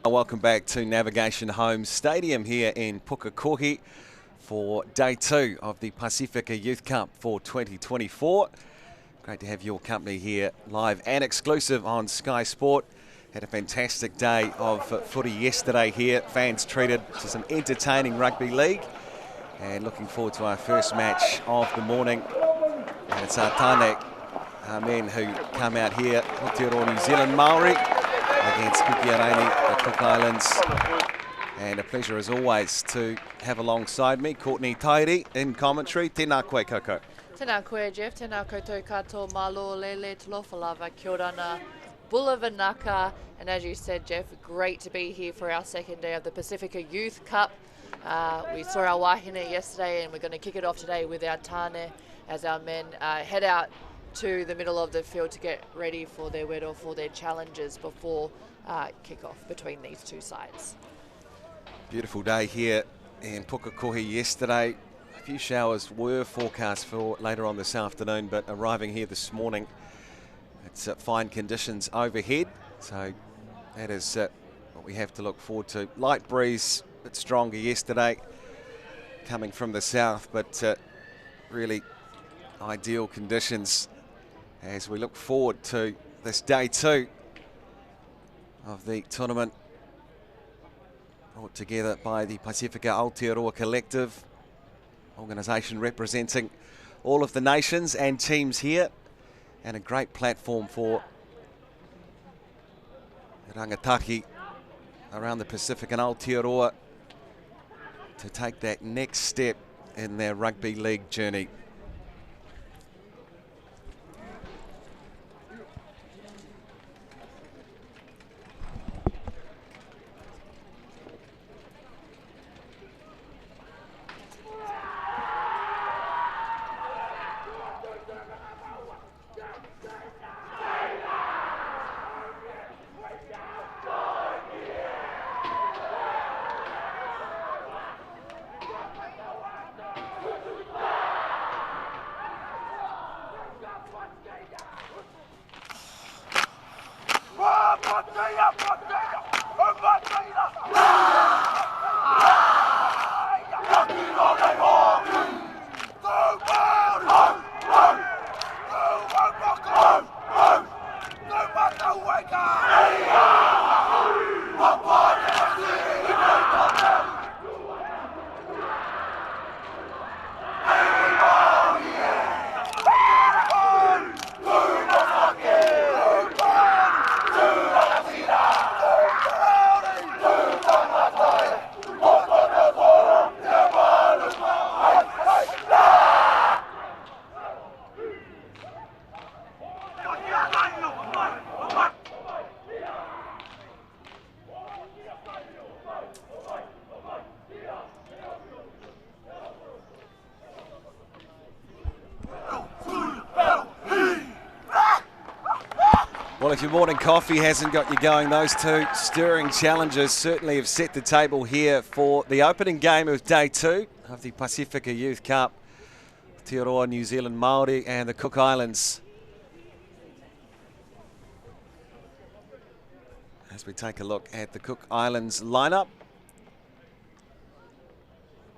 Welcome back to Navigation Homes Stadium here in Pukekohe for day 2 of the Pasifika Youth Cup for 2024. Great to have your company here live and exclusive on Sky Sport. Had a fantastic day of footy yesterday here. Fans treated to some entertaining rugby league. And looking forward to our first match of the morning. And it's our men who come out here, Aotearoa New Zealand Maori against the Cook Islands. And a pleasure as always to have alongside me Courtney Tairi in commentary. Tēnā koe, Koko. Tēnā koe, Jeff. Tēnā koutou katoa malo lele tolofalava kia ora na Bulavanaka. And as you said, Jeff, great to be here for our second day of the Pasifika Youth Cup. We saw our wahine yesterday and we're going to kick it off today with our tāne as our men head out to the middle of the field to get ready for their wero, for their challenges before kick-off between these two sides. Beautiful day here in Pukekohe yesterday. A few showers were forecast for later on this afternoon, but arriving here this morning, it's fine conditions overhead. So that is what we have to look forward to. Light breeze, a bit stronger yesterday, coming from the south, but really ideal conditions as we look forward to this day 2 of the tournament, brought together by the Pasifika Aotearoa Collective, organisation representing all of the nations and teams here, and a great platform for rangatahi around the Pacific and Aotearoa to take that next step in their rugby league journey. Well, if your morning coffee hasn't got you going, those two stirring challenges certainly have set the table here for the opening game of day 2 of the Pasifika Youth Cup. Aotearoa New Zealand Māori and the Cook Islands. As we take a look at the Cook Islands lineup,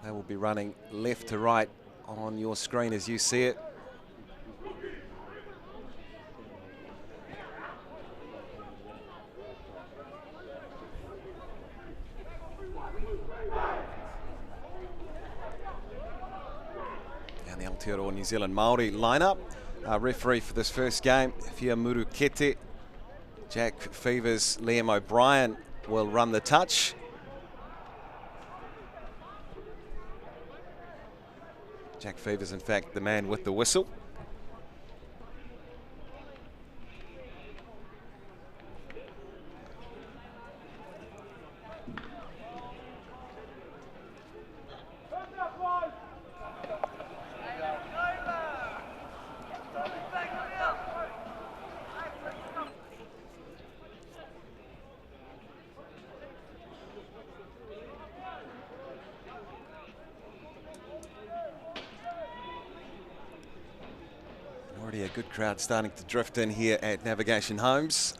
they will be running left to right on your screen as you see it. The Aotearoa New Zealand Māori lineup. Referee for this first game, Fia Murukete. Jack Fevers, Liam O'Brien will run the touch. Jack Fevers, in fact, the man with the whistle. Already a good crowd starting to drift in here at Navigation Homes.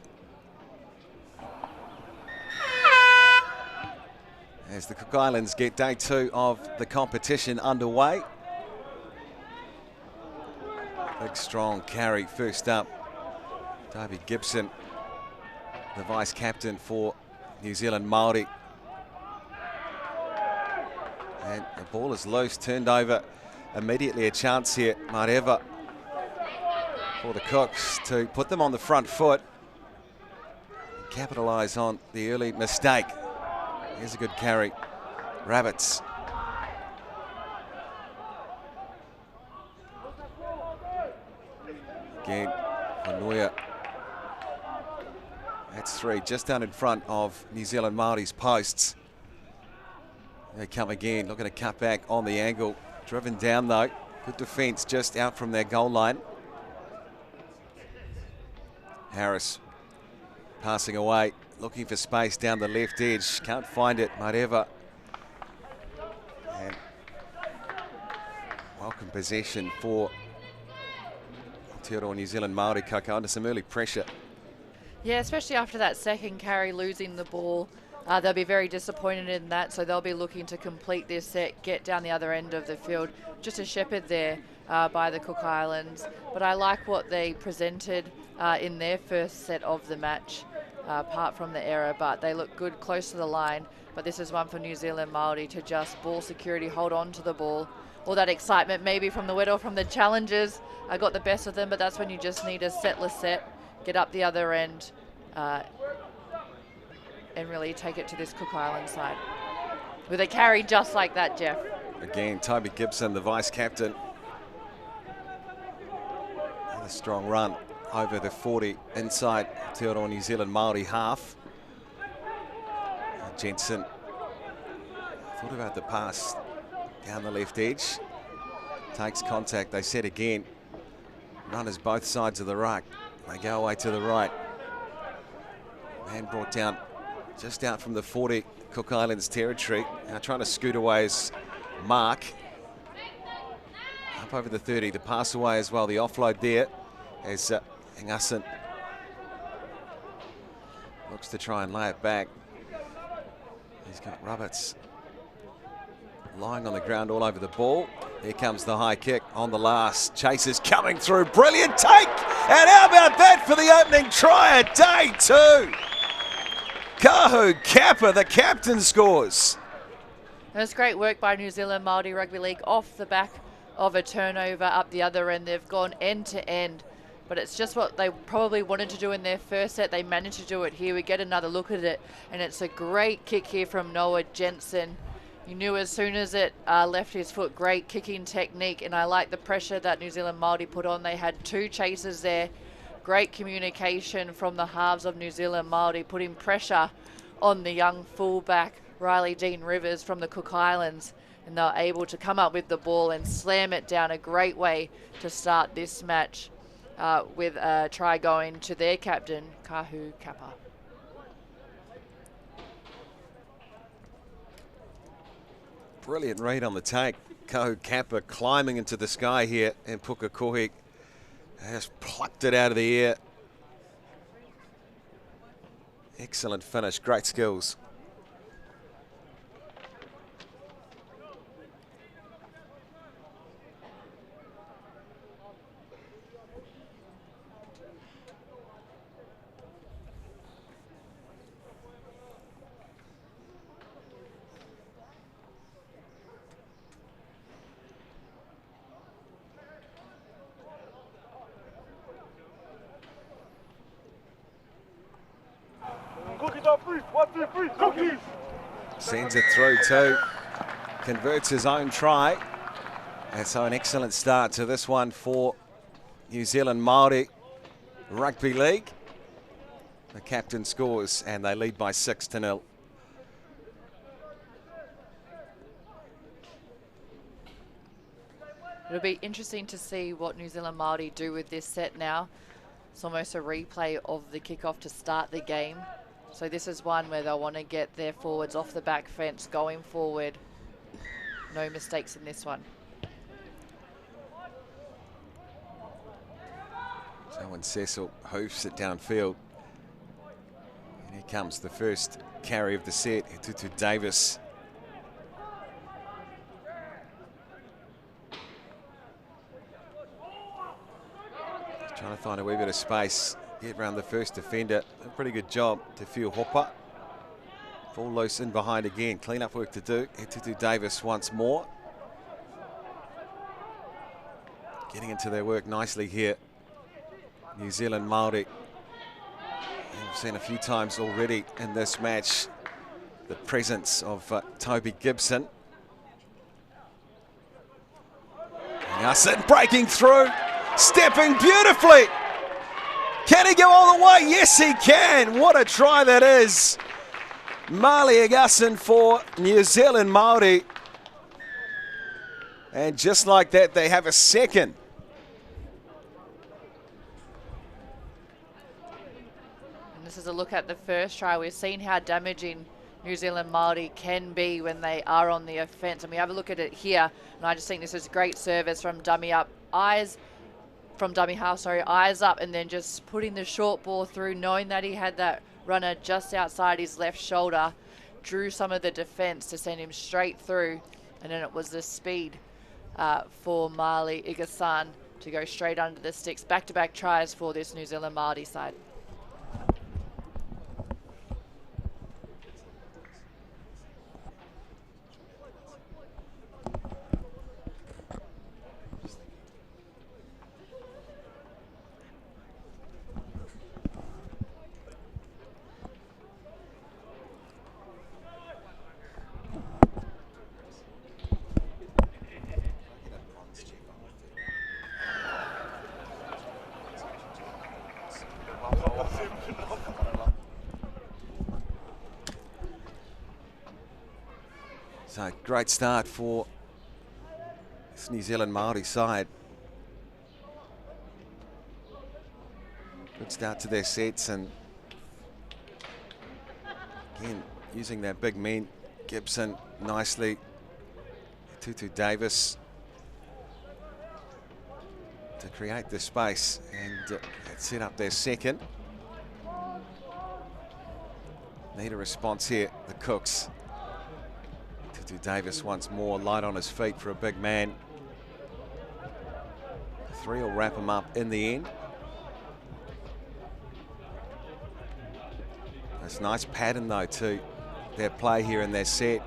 as the Cook Islands get day 2 of the competition underway. Big strong carry first up. Davey Gibson, the vice captain for New Zealand Māori. And the ball is loose, turned over. Immediately a chance here, might ever, for the Cooks to put them on the front foot. Capitalise on the early mistake. Here's a good carry. Rabbits. Again, Whanua. That's 3, just down in front of New Zealand Māori's posts. They come again, looking to cut back on the angle. Driven down though. Good defence just out from their goal line. Harris passing away, looking for space down the left edge. Can't find it, Mareva. And welcome possession for Aotearoa New Zealand Māori. Koko under some early pressure. Yeah, especially after that second carry, losing the ball. They'll be very disappointed in that, so they'll be looking to complete their set, get down the other end of the field. Just a shepherd there by the Cook Islands. But I like what they presented in their first set of the match, apart from the error, but they look good close to the line. But this is one for New Zealand Māori to just ball security, hold on to the ball. All that excitement maybe from the Whittle, from the challengers, got the best of them, but that's when you just need a setless set, get up the other end, and really take it to this Cook Island side. With a carry just like that, Jeff. Again, Toby Gibson, the vice captain. Another strong run over the 40 inside Aotearoa New Zealand Māori half. Jensen thought about the pass down the left edge. Takes contact, they said again. Runners both sides of the ruck. They go away to the right. Man brought down just out from the 40 Cook Islands territory. Now trying to scoot away his mark. Up over the 30, the pass away as well. The offload there as Ingassen looks to try and lay it back. He's got Roberts lying on the ground all over the ball. Here comes the high kick on the last. Chasers coming through. Brilliant take! And how about that for the opening try at day 2? Kahu Kappa, the captain, scores. And it's great work by New Zealand Māori Rugby League off the back of a turnover up the other end. They've gone end to end, but it's just what they probably wanted to do in their first set. They managed to do it here. We get another look at it, and it's a great kick here from Noah Jensen. You knew as soon as it left his foot, great kicking technique, and I like the pressure that New Zealand Māori put on. They had 2 chasers there. Great communication from the halves of New Zealand Māori, putting pressure on the young fullback, Riley Dean Rivers from the Cook Islands, and they're able to come up with the ball and slam it down. A great way to start this match with a try going to their captain, Kahu Kappa. Brilliant read on the take. Kahu Kappa climbing into the sky here, and Pukekohe has plucked it out of the air. Excellent finish, great skills. Sends it through too. Converts his own try. And so an excellent start to this one for New Zealand Māori Rugby League. The captain scores and they lead by 6-0. It'll be interesting to see what New Zealand Māori do with this set now. It's almost a replay of the kickoff to start the game. So this is one where they'll want to get their forwards off the back fence going forward. No mistakes in this one. So when Cecil hoofs it downfield. And here comes the first carry of the set. Tutu Davis Trying to find a wee bit of space, get around the first defender. A pretty good job to feel Hopper. Fall loose in behind again. Clean up work to do. Etutu Davis once more. Getting into their work nicely here. New Zealand Māori. We've seen a few times already in this match the presence of Toby Gibson. Gasson breaking through, stepping beautifully. Can he go all the way? Yes, he can. What a try that is. Māori Gasson for New Zealand Māori. And just like that, they have a second. And this is a look at the first try. We've seen how damaging New Zealand Māori can be when they are on the offence. And we have a look at it here. And I just think this is a great service from dummy up, eyes up, and then just putting the short ball through, knowing that he had that runner just outside his left shoulder, drew some of the defence to send him straight through. And then it was the speed for Māori Igasan to go straight under the sticks. Back-to-back tries for this New Zealand Māori side. So great start for this New Zealand Māori side. Good start to their sets, and again using their big men. Gibson nicely, Tutu Davis to create the space and set up their second. Need a response here, the Cooks. Tutu Davis once more, light on his feet for a big man. Three will wrap him up in the end. It's a nice pattern though to their play here in their set.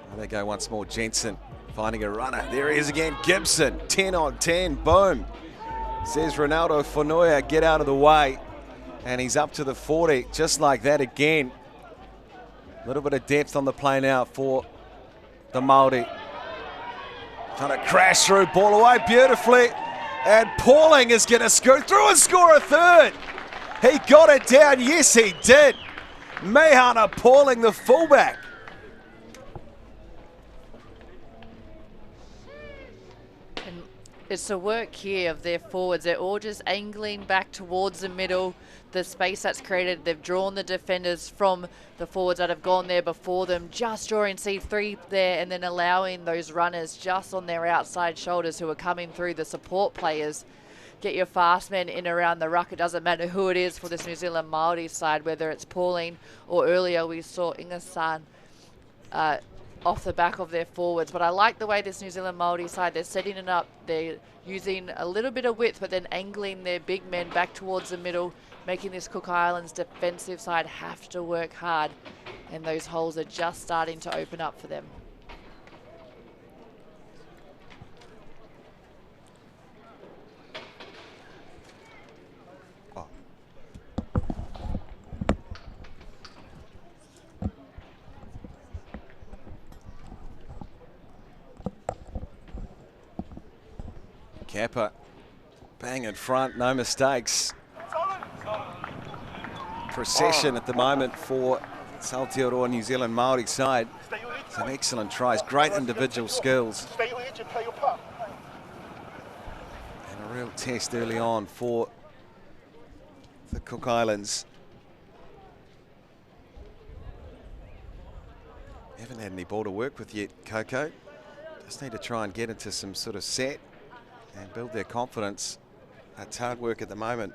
There they go once more, Jensen finding a runner. There he is again, Gibson, 10 on 10, boom. Says Ronaldo Fonoia, get out of the way. And he's up to the 40, just like that again. A little bit of depth on the play now for the Māori. Trying to crash through, ball away beautifully. And Pauling is going to scoot through and score a third. He got it down, yes he did. Mehana Pauling, the fullback. And it's the work here of their forwards. They're all just angling back towards the middle. The space that's created, they've drawn the defenders from the forwards that have gone there before them, just drawing C3 there, and then allowing those runners just on their outside shoulders who are coming through, the support players. Get your fast men in around the ruck. It doesn't matter who it is for this New Zealand Māori side, whether it's Pauline or earlier we saw Ingasan off the back of their forwards. But I like the way this New Zealand Māori side, they're setting it up. They're using a little bit of width, but then angling their big men back towards the middle, making this Cook Islands defensive side have to work hard. And those holes are just starting to open up for them. Kappa, bang in front, no mistakes. Procession at the moment for Aotearoa New Zealand Māori side. Some excellent tries, great individual skills. And a real test early on for the Cook Islands. Haven't had any ball to work with yet, Coco. Just need to try and get into some sort of set and build their confidence. That's hard work at the moment.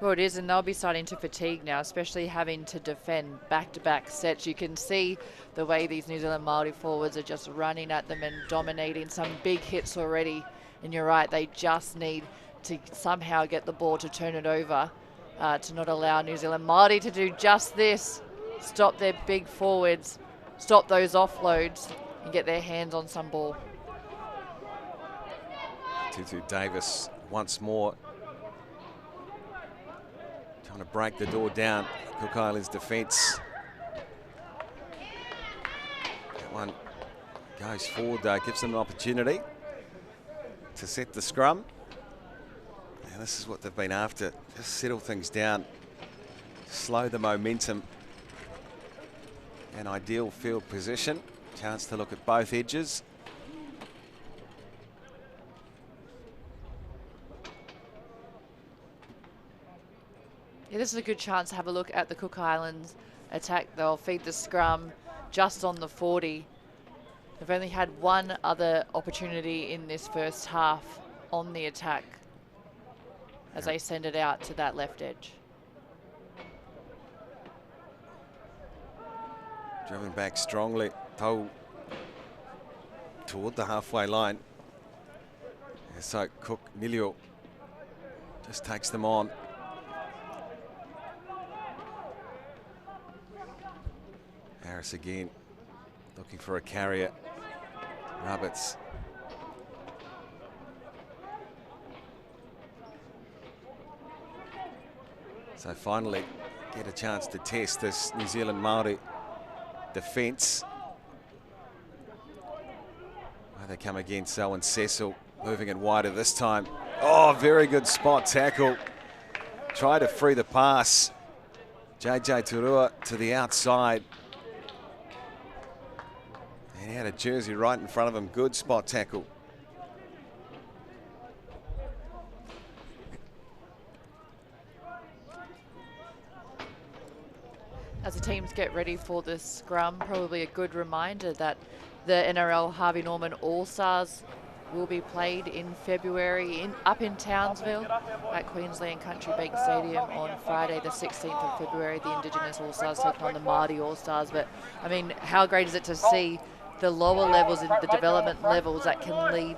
Well, it is, and they'll be starting to fatigue now, especially having to defend back-to-back sets. You can see the way these New Zealand Māori forwards are just running at them and dominating some big hits already. And you're right, they just need to somehow get the ball to turn it over to not allow New Zealand Māori to do just this. Stop their big forwards, stop those offloads and get their hands on some ball. Tutu Davis once more trying to break the door down. Cook Islands defence. That one goes forward though, gives them an opportunity to set the scrum. And this is what they've been after. Just settle things down, slow the momentum. An ideal field position. Chance to look at both edges. Yeah, this is a good chance to have a look at the Cook Islands attack. They'll feed the scrum just on the 40. They've only had one other opportunity in this first half on the attack as they send it out to that left edge. Driven back strongly, Tau toward the halfway line. And so Cook Nilio just takes them on. Harris again, looking for a carrier. Roberts. So finally get a chance to test this New Zealand Māori defence. Where they come against Owen Cecil, moving it wider this time. Oh, very good spot tackle. Try to free the pass. JJ Turua to the outside. And he had a jersey right in front of him. Good spot tackle. As the teams get ready for the scrum, probably a good reminder that the NRL Harvey Norman All-Stars will be played in February up in Townsville at Queensland Country Bank Stadium on Friday the 16th of February. The Indigenous All-Stars taking on the Māori All-Stars. But I mean, how great is it to see the lower levels and the development levels that can lead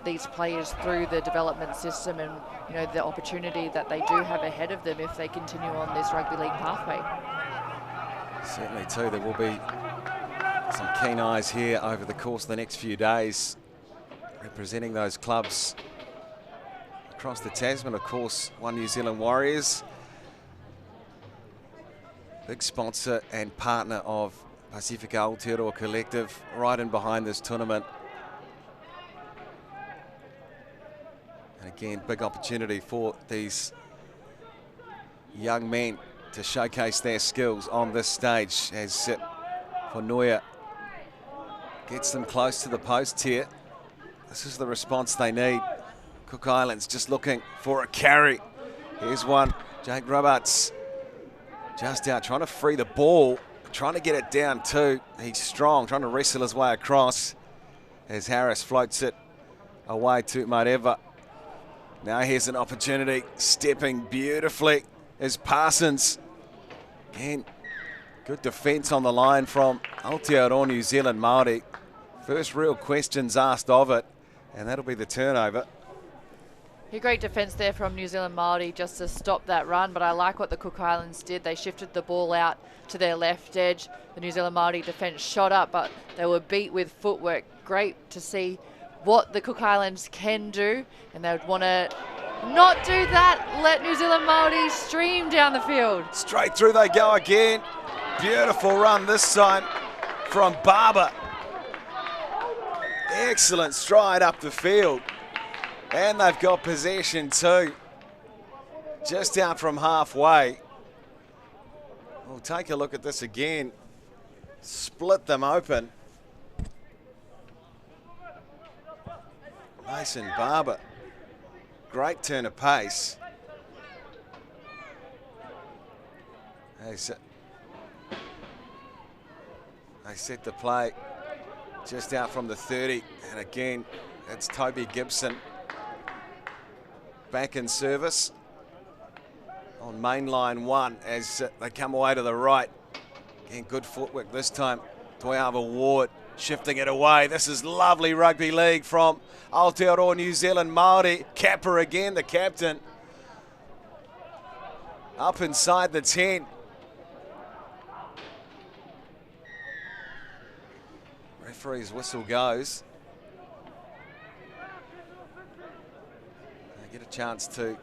these players through the development system, and you know the opportunity that they do have ahead of them if they continue on this rugby league pathway. Certainly too, there will be some keen eyes here over the course of the next few days, representing those clubs across the Tasman. Of course, One New Zealand Warriors, big sponsor and partner of Pasifika Aotearoa Collective, right in behind this tournament. And again, big opportunity for these young men to showcase their skills on this stage as Whanua gets them close to the post here. This is the response they need. Cook Islands just looking for a carry. Here's one, Jake Roberts just out trying to free the ball, trying to get it down too. He's strong, trying to wrestle his way across as Harris floats it away to Mareva. Now here's an opportunity, stepping beautifully is Parsons. Again, good defence on the line from Aotearoa New Zealand Māori. First real questions asked of it, and that'll be the turnover. A great defence there from New Zealand Māori just to stop that run, but I like what the Cook Islands did. They shifted the ball out to their left edge. The New Zealand Māori defence shot up, but they were beat with footwork. Great to see what the Cook Islands can do, and they would want to not do that. Let New Zealand Māori stream down the field. Straight through they go again. Beautiful run this time from Barber. Excellent stride up the field. And they've got possession too. Just out from halfway. We'll take a look at this again. Split them open. Mason Barber. Great turn of pace. They set the play just out from the 30. And again, it's Toby Gibson back in service on main line 1 as they come away to the right. Again, good footwork this time. Toyava Ward shifting it away. This is lovely rugby league from Aotearoa New Zealand Māori. Kappa again, the captain. Up inside the 10. Referee's whistle goes. They get a chance to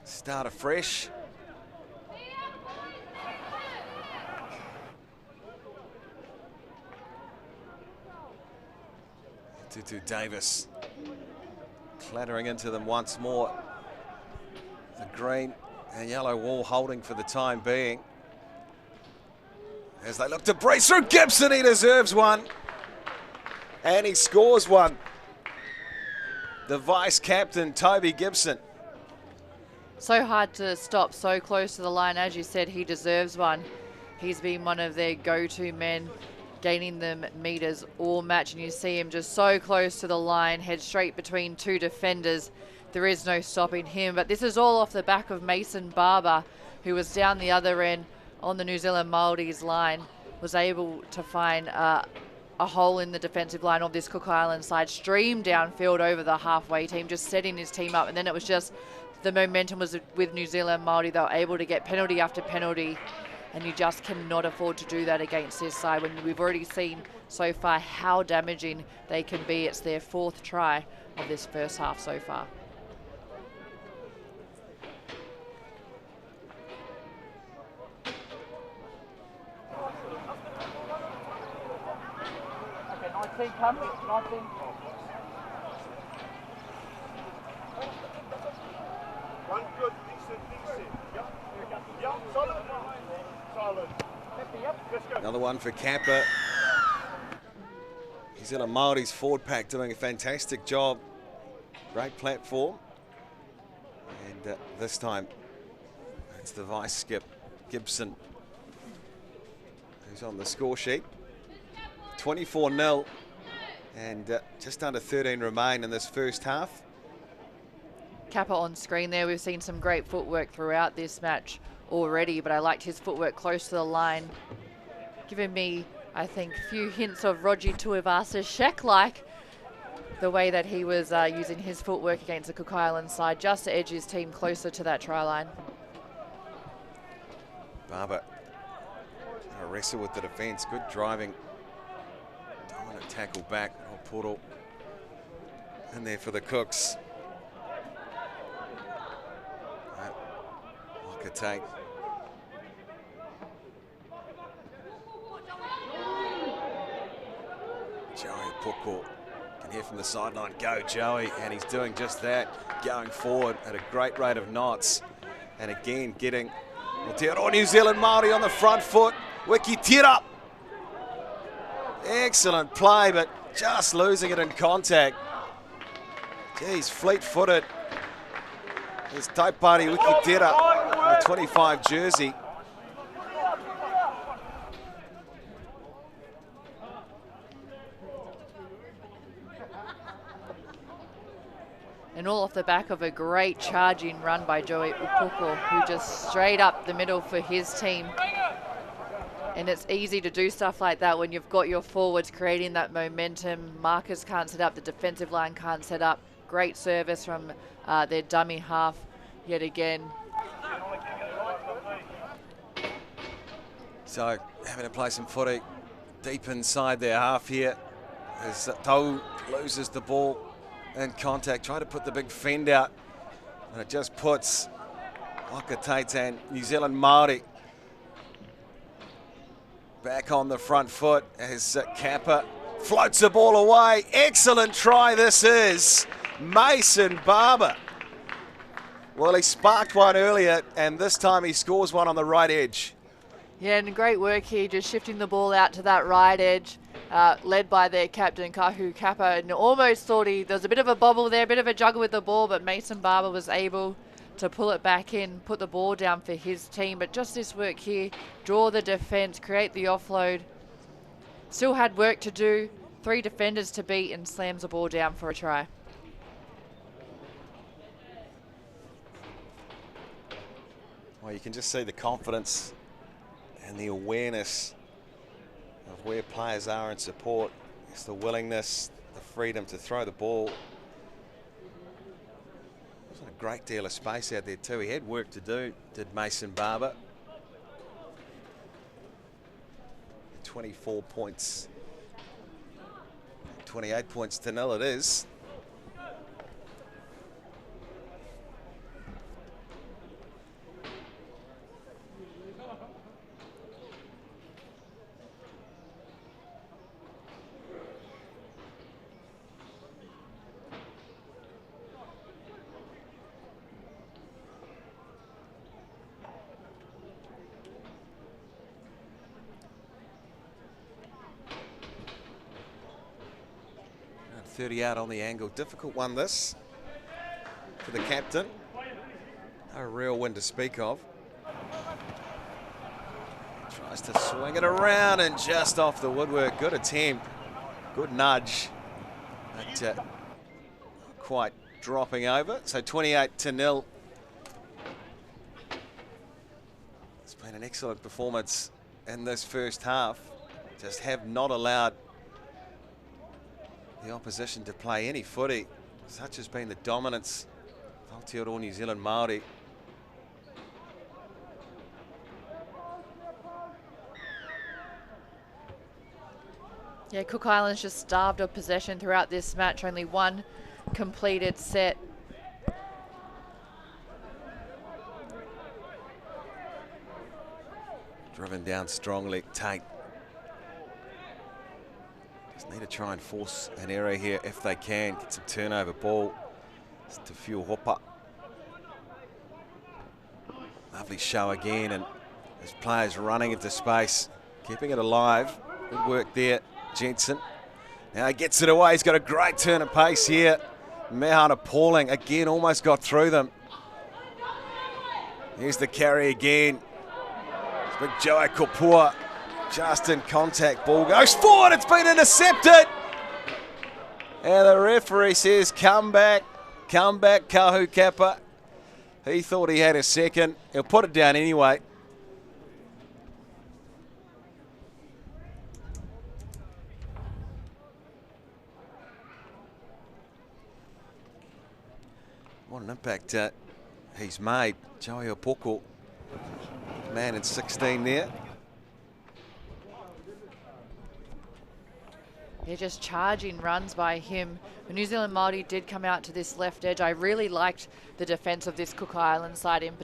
start afresh. Tutu Davis clattering into them once more. The green and yellow wall holding for the time being. As they look to breeze through Gibson, he deserves one. And he scores one. The vice-captain, Toby Gibson. So hard to stop so close to the line. As you said, he deserves one. He's been one of their go-to men, gaining them meters all match. And you see him just so close to the line, head straight between two defenders. There is no stopping him. But this is all off the back of Mason Barber, who was down the other end on the New Zealand Māori's line, was able to find a hole in the defensive line of this Cook Island side, streamed downfield over the halfway team, just setting his team up. And then it was just, the momentum was with New Zealand Māori. They were able to get penalty after penalty, and you just cannot afford to do that against this side when we've already seen so far how damaging they can be. It's their 4th try of this first half so far. Come, 19. One good, decent. Yep, solid. Let's go. Another one for Kappa. New Zealand Māori's forward pack doing a fantastic job. Great platform. And this time, it's the vice skip, Gibson, who's on the score sheet. 24-0. And just under 13 remain in this first half. Kappa on screen there. We've seen some great footwork throughout this match already, but I liked his footwork close to the line, giving me, I think, a few hints of Roger Tuivasa-Sheck, like the way that he was using his footwork against the Cook Island side, just to edge his team closer to that try line. Barber gonna wrestle with the defence. Good driving. Dominant tackle back. Oh, Portal in there for the Cooks. Take. Joey Puko can hear from the sideline, go Joey, and he's doing just that, going forward at a great rate of knots. And again, getting Aotearoa New Zealand Māori on the front foot. Wiki Tira. Excellent play, but just losing it in contact. Geez, fleet-footed. There's Taipari Wiki Tira, a 25 jersey. And all off the back of a great charging run by Joey Upuko, who just straight up the middle for his team. And it's easy to do stuff like that when you've got your forwards creating that momentum. Marcus can't set up, the defensive line can't set up. Great service from their dummy half yet again. So having to play some footy deep inside their half here as Tau loses the ball in contact, trying to put the big fend out, and it just puts Whakatate and New Zealand Māori back on the front foot as Kappa floats the ball away. Excellent try this is. Mason Barber. Well, he sparked one earlier, and this time he scores one on the right edge. Yeah, and great work here, just shifting the ball out to that right edge, led by their captain, Kahu Kappa, and almost thought there was a bit of a bobble there, a bit of a juggle with the ball, but Mason Barber was able to pull it back in, put the ball down for his team. But just this work here, draw the defence, create the offload. Still had work to do, 3 defenders to beat, and slams the ball down for a try. Well, you can just see the confidence and the awareness of where players are in support. It's the willingness, the freedom to throw the ball. There's a great deal of space out there too. He had work to do, did Mason Barber. 24 points. 28 points to 0 it is. And 30 out on the angle. Difficult one this for the captain. No real win to speak of. Tries to swing it around and just off the woodwork. Good attempt. Good nudge. But quite dropping over. So 28-0. It's been an excellent performance in this first half. Just have not allowed the opposition to play any footy. Such has been the dominance of Aotearoa New Zealand Māori. Yeah, Cook Islands just starved of possession throughout this match. Only one completed set. Driven down strongly, Tate. Just need to try and force an error here if they can. Get some turnover ball. It's to fuel Hopa. Lovely show again, and there's players running into space, keeping it alive. Good work there, Jensen. Now he gets it away. He's got a great turn of pace here. Mehan appalling. Again, almost got through them. Here's the carry again. It's big Joe Kopua. Just in contact. Ball goes forward. It's been intercepted. And the referee says, come back, Kahu Kappa. He thought he had a second. He'll put it down anyway. What an impact he's made. Joey Opoko, man in 16 there. They're just charging runs by him. The New Zealand Māori did come out to this left edge. I really liked the defence of this Cook Island side, in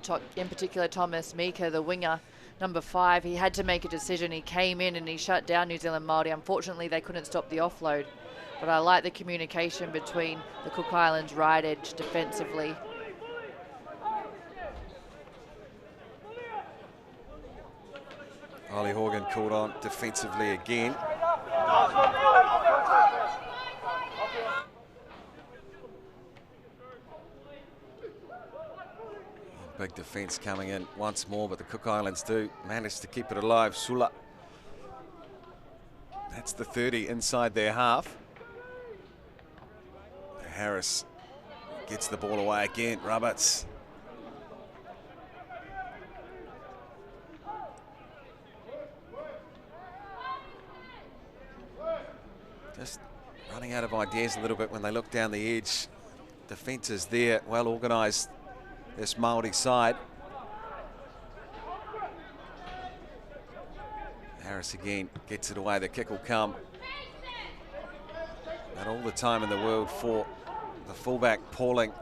particular Thomas Mika, the winger, number 5. He had to make a decision. He came in and he shut down New Zealand Māori. Unfortunately, they couldn't stop the offload. But I like the communication between the Cook Islands right edge defensively. Ollie Horgan called on defensively again. Big defence coming in once more, but the Cook Islands do manage to keep it alive. Sula. That's the 30 inside their half. Harris gets the ball away again. Roberts. Just running out of ideas a little bit when they look down the edge. Defence is there, well organised, this Māori side. Harris again gets it away, the kick will come. And all the time in the world for the fullback Pauling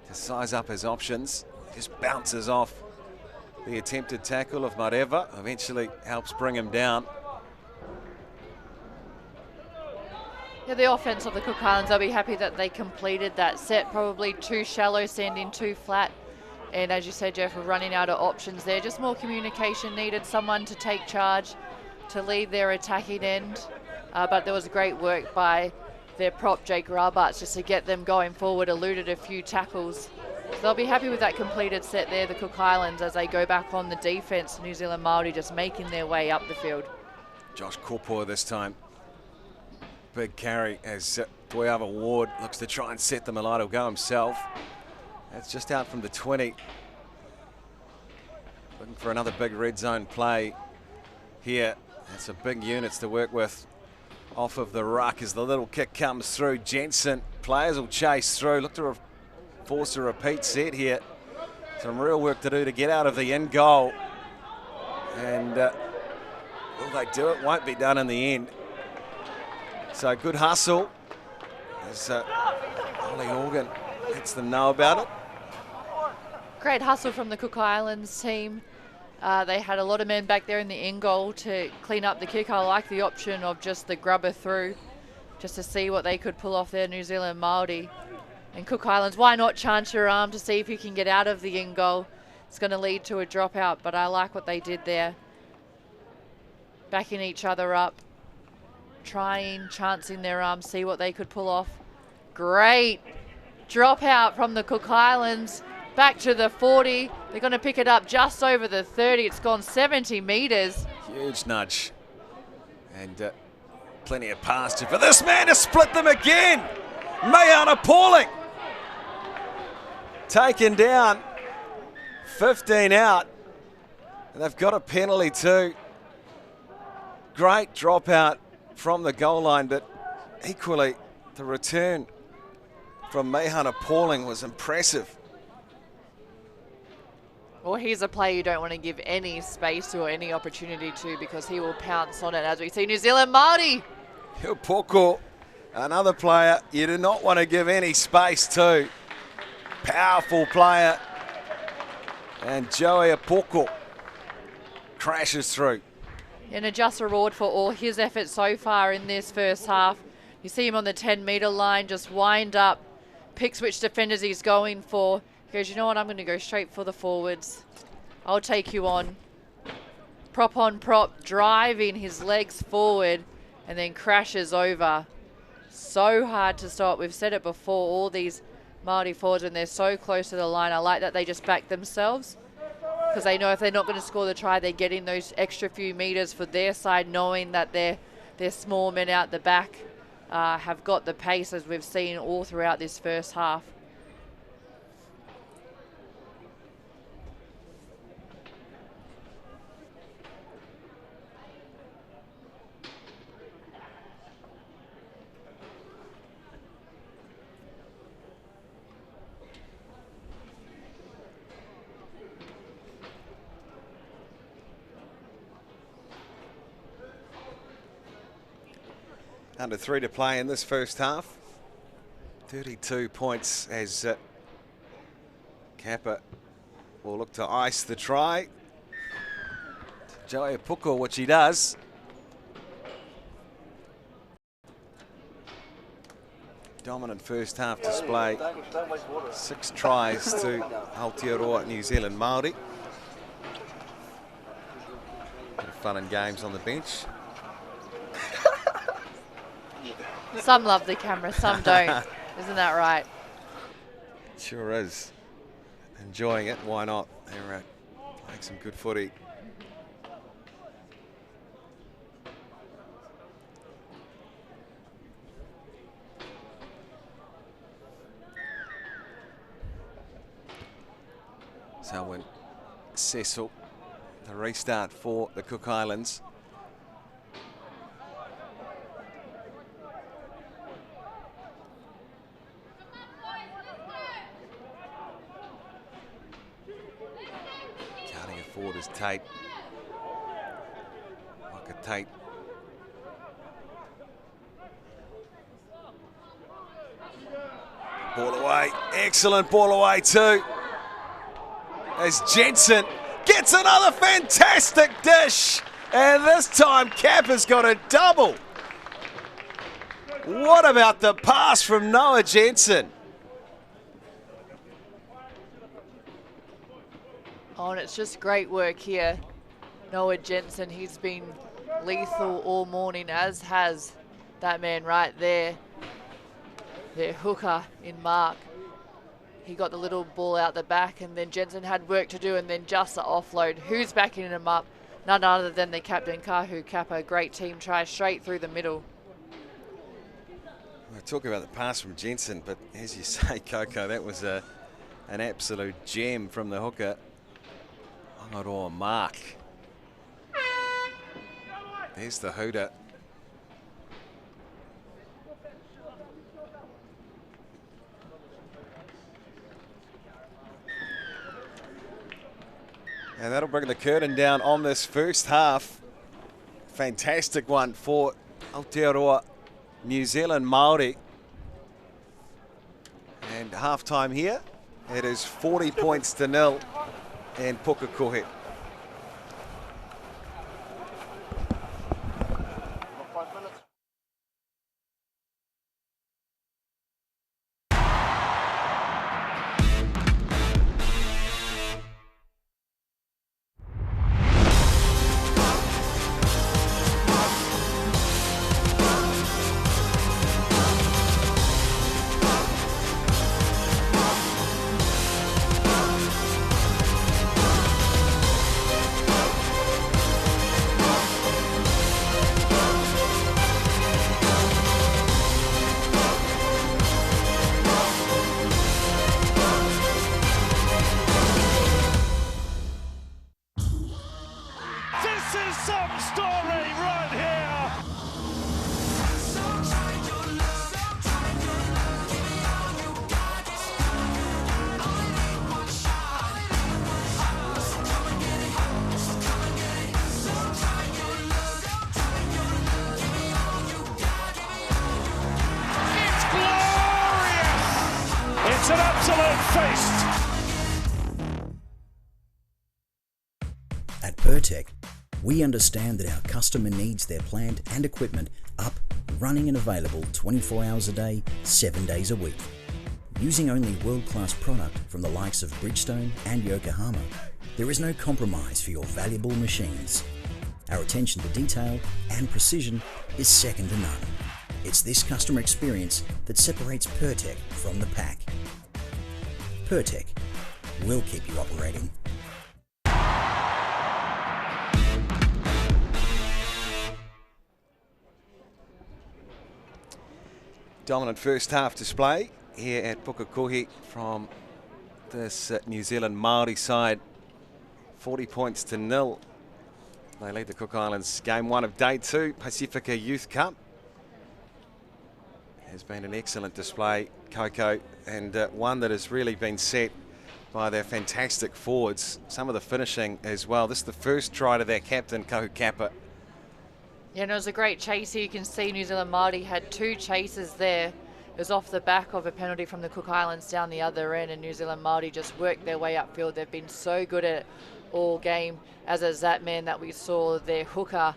to size up his options. Just bounces off the attempted tackle of Mareva, eventually helps bring him down. Yeah, the offense of the Cook Islands, I'll be happy that they completed that set. Probably too shallow, sending too flat. And as you said, Jeff, we're running out of options there. Just more communication needed, someone to take charge, to lead their attacking end. But there was great work by their prop, Jake Roberts, just to get them going forward, eluded a few tackles. So they'll be happy with that completed set there, the Cook Islands, as they go back on the defense. New Zealand Māori just making their way up the field. Josh Kopua this time. Big carry as Toyava Ward looks to try and set them alight. He'll go himself. That's just out from the 20. Looking for another big red zone play here That's a big units to work with off of the ruck as the little kick comes through. Jensen, players will chase through. Look to force a repeat set here. Some real work to do to get out of the end goal. And will they do it? Won't be done in the end. So good hustle. As Ollie Horgan lets them know about it. Great hustle from the Cook Islands team. They had a lot of men back there in the end goal to clean up the kick. I like the option of just the grubber through, just to see what they could pull off there, New Zealand Māori. And Cook Islands, why not chance your arm to see if you can get out of the end goal? It's going to lead to a dropout, but I like what they did there. Backing each other up, chancing their arm, see what they could pull off. Great dropout from the Cook Islands. Back to the 40. They're going to pick it up just over the 30. It's gone 70 metres. Huge nudge. And plenty of pasture for this man to split them again. Mayan appalling. Taken down. 15 out. And they've got a penalty too. Great dropout from the goal line, but equally the return from Mayan appalling was impressive. Well, he's a player you don't want to give any space to or any opportunity to, because he will pounce on it, as we see New Zealand Māori. Poko, another player you do not want to give any space to. Powerful player. And Joey Poko crashes through. And a just reward for all his efforts so far in this first half. You see him on the 10-metre line, just wind up, picks which defenders he's going for. He goes, you know what, I'm going to go straight for the forwards. I'll take you on. Prop on prop, driving his legs forward, and then crashes over. So hard to stop. We've said it before, all these Māori forwards, when they're so close to the line, I like that they just back themselves, because they know if they're not going to score the try, they're getting those extra few metres for their side, knowing that their small men out the back have got the pace, as we've seen all throughout this first half. Under 3 to play in this first half. 32 points as Kappa will look to ice the try. Joey Poko, which he does. Dominant first half display. 6 tries to Aotearoa New Zealand Māori. Bit of fun and games on the bench. Some love the camera, some don't. Isn't that right? Sure is. Enjoying it, why not? They're playing some good footy. So when Cecil, the restart for the Cook Islands. Forward is Tate. Like a Tate. Ball away. Excellent ball away too. As Jensen gets another fantastic dish. And this time Cap has got a double. What about the pass from Noah Jensen? Oh, and it's just great work here. Noah Jensen, he's been lethal all morning, as has that man right there. Their hooker in Mark. He got the little ball out the back, and then Jensen had work to do, and then just the offload. Who's backing him up? None other than the captain, Kahu Kappa. Great team try straight through the middle. We're talking about the pass from Jensen, but as you say, Coco, that was an absolute gem from the hooker. Aotearoa Mark. There's the hooter. And that'll bring the curtain down on this first half. Fantastic one for Aotearoa New Zealand Māori. And half-time here, it is 40 points to 0 in Pukekohe. It's an absolute feast. At Pertec, we understand that our customer needs their plant and equipment up, running and available 24 hours a day, 7 days a week. Using only world-class product from the likes of Bridgestone and Yokohama, there is no compromise for your valuable machines. Our attention to detail and precision is second to none. It's this customer experience that separates Pertec from the pack. Pertec, we'll keep you operating. Dominant first half display here at Pukekohe from this New Zealand Māori side. 40 points to 0. They lead the Cook Islands game 1 of day 2, Pasifika Youth Cup. Has been an excellent display, Coco, and one that has really been set by their fantastic forwards. Some of the finishing as well. This is the first try to their captain, Kahu Kappa. Yeah, and it was a great chase here. You can see New Zealand Māori had 2 chases there. It was off the back of a penalty from the Cook Islands down the other end, and New Zealand Māori just worked their way upfield. They've been so good at it all game, as is that man that we saw, their hooker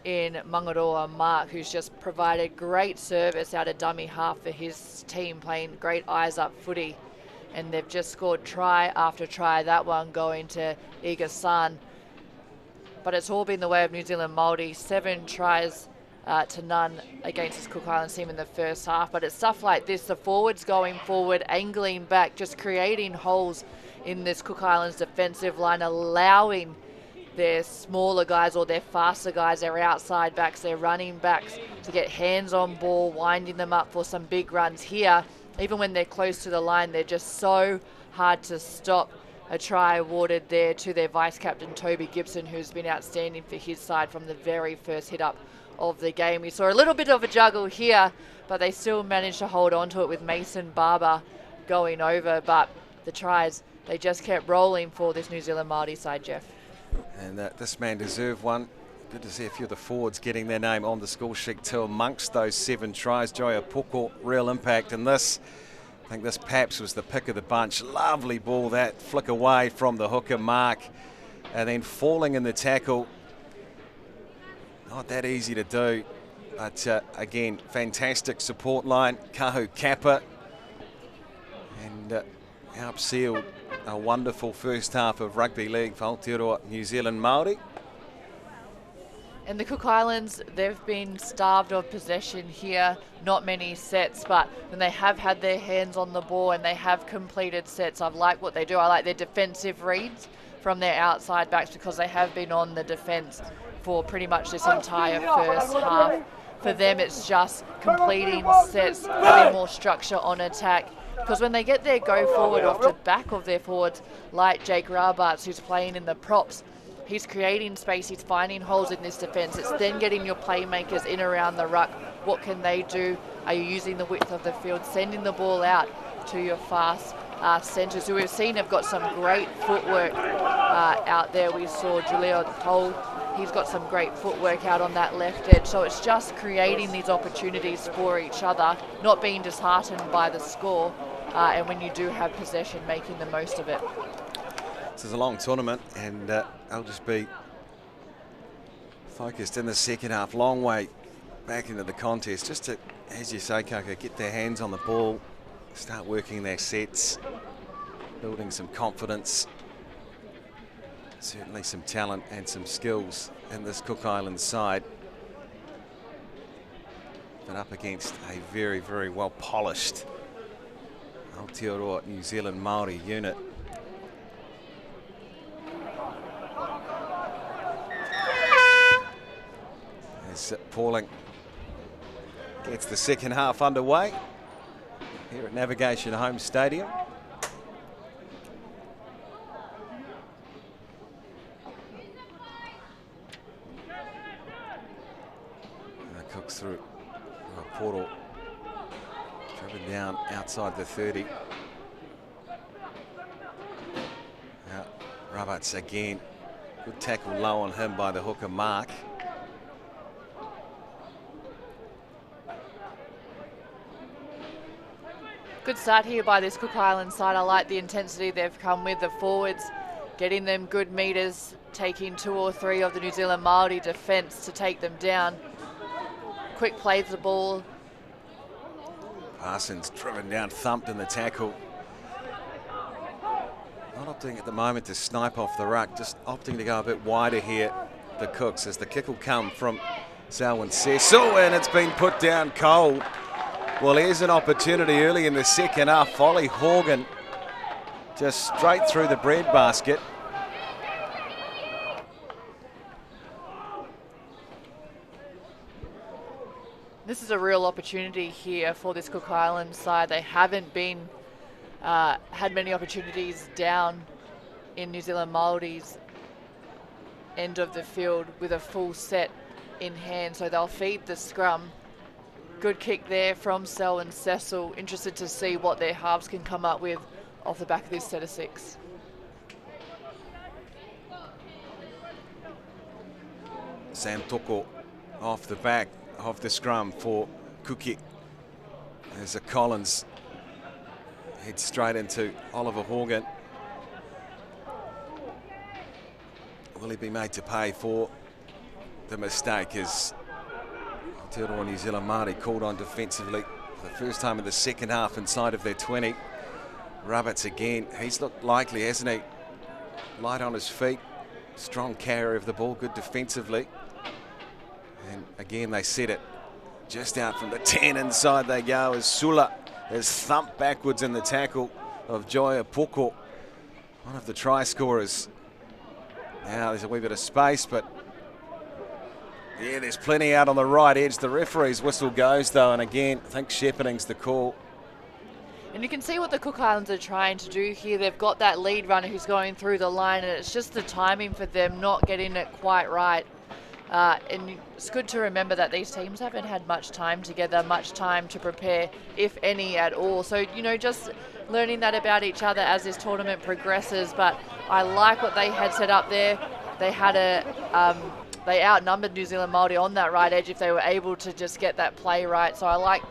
in Mangaroa, Mark, who's just provided great service out of dummy half for his team, playing great eyes up footy. And they've just scored try after try, that one going to Iga-san. But it's all been the way of New Zealand Māori. 7 tries to none against this Cook Islands team in the first half. But it's stuff like this, the forwards going forward, angling back, just creating holes in this Cook Islands defensive line, allowing their smaller guys or their faster guys, their outside backs, their running backs, to get hands on ball, winding them up for some big runs here. Even when they're close to the line, they're just so hard to stop. A try awarded there to their vice-captain, Toby Gibson, who's been outstanding for his side from the very first hit-up of the game. We saw a little bit of a juggle here, but they still managed to hold on to it with Mason Barber going over. But the tries, they just kept rolling for this New Zealand Māori side, Jeff. And this man deserved one. Good to see a few of the forwards getting their name on the score sheet too amongst those 7 tries. Joya Poko, real impact in this. I think this perhaps was the pick of the bunch. Lovely ball, that flick away from the hooker Mark, and then falling in the tackle. Not that easy to do, but again, fantastic support line. Kahu Kappa, and helped seal a wonderful first half of rugby league for Aotearoa New Zealand Māori. And the Cook Islands, they've been starved of possession here, not many sets, but when they have had their hands on the ball and they have completed sets, I've liked what they do. I like their defensive reads from their outside backs, because they have been on the defence for pretty much this entire first half. For them, it's just completing sets, having more structure on attack. Because when they get their go forward off the back of their forwards, like Jake Rabarts, who's playing in the props, He's creating space, he's finding holes in this defence. It's then getting your playmakers in around the ruck. What can they do? Are you using the width of the field, sending the ball out to your fast centres, who we've seen have got some great footwork out there. We saw Julio Cole, he's got some great footwork out on that left edge. So it's just creating these opportunities for each other, not being disheartened by the score, and when you do have possession, making the most of it. This is a long tournament, and I'll just be focused in the second half. Long way back into the contest, just to, as you say, Coco, get their hands on the ball, start working their sets, building some confidence. Certainly some talent and some skills in this Cook Islands side, but up against a very, very well polished Aotearoa New Zealand Māori unit. As Pauling gets the second half underway here at Navigation Home Stadium. Cooks through Portal, driven down outside the 30. Now Roberts again, good tackle low on him by the hooker Mark. Good start here by this Cook Islands side. I like the intensity they've come with, the forwards, getting them good meters, taking 2 or 3 of the New Zealand Māori defence to take them down. Quick plays the ball. Parsons driven down, thumped in the tackle. Not opting at the moment to snipe off the ruck, just opting to go a bit wider here, the Cooks, as the kick will come from Selwyn Cecil, and it's been put down cold. Well, here's an opportunity early in the second half. Ollie Horgan just straight through the breadbasket. This is a real opportunity here for this Cook Islands side. They haven't been had many opportunities down in New Zealand Māori's end of the field with a full set in hand, so they'll feed the scrum. Good kick there from Selwyn Cecil. Interested to see what their halves can come up with off the back of this set of 6. Sam Toko off the back of the scrum for Kuki. There's a Collins heads straight into Oliver Horgan. Will he be made to pay for the mistake as Aotearoa New Zealand Māori called on defensively for the first time in the second half inside of their 20. Roberts again, he's looked likely, hasn't he? Light on his feet, strong carrier of the ball, good defensively. And again they set it just out from the 10, inside they go as Sula is thumped backwards in the tackle of Joya Poko, one of the try scorers. Now there's a wee bit of space, but yeah, there's plenty out on the right edge. The referee's whistle goes though, and again, I think shepherding's the call. And you can see what the Cook Islands are trying to do here. They've got that lead runner who's going through the line, and it's just the timing for them not getting it quite right. And it's good to remember that these teams haven't had much time together, much time to prepare, if any at all. So, you know, just learning that about each other as this tournament progresses. But I like what they had set up there. They had they outnumbered New Zealand Māori on that right edge if they were able to just get that play right. So I like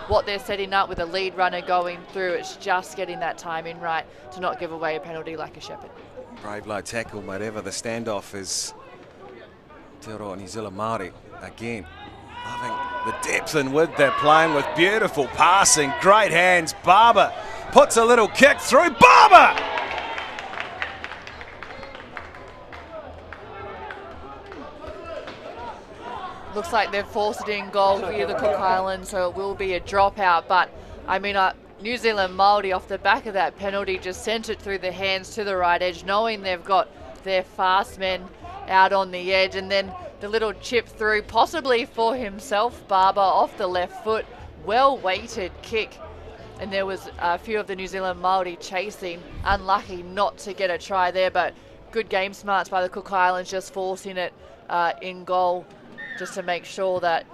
what they're setting up with a lead runner going through. It's just getting that timing right to not give away a penalty like a shepherd. Brave low tackle, whatever the standoff is. Aotearoa New Zealand Māori again, loving the depth and width they're playing with. Beautiful passing, great hands. Barber puts a little kick through. Barber! Looks like they've forced it in goal via the Cook Islands, so it will be a dropout. But I mean, New Zealand Māori off the back of that penalty just sent it through the hands to the right edge, knowing they've got their fast men out on the edge, and then the little chip through, possibly for himself, Barber off the left foot, well weighted kick, and there was a few of the New Zealand Māori chasing, unlucky not to get a try there, but good game smarts by the Cook Islands, just forcing it in goal just to make sure that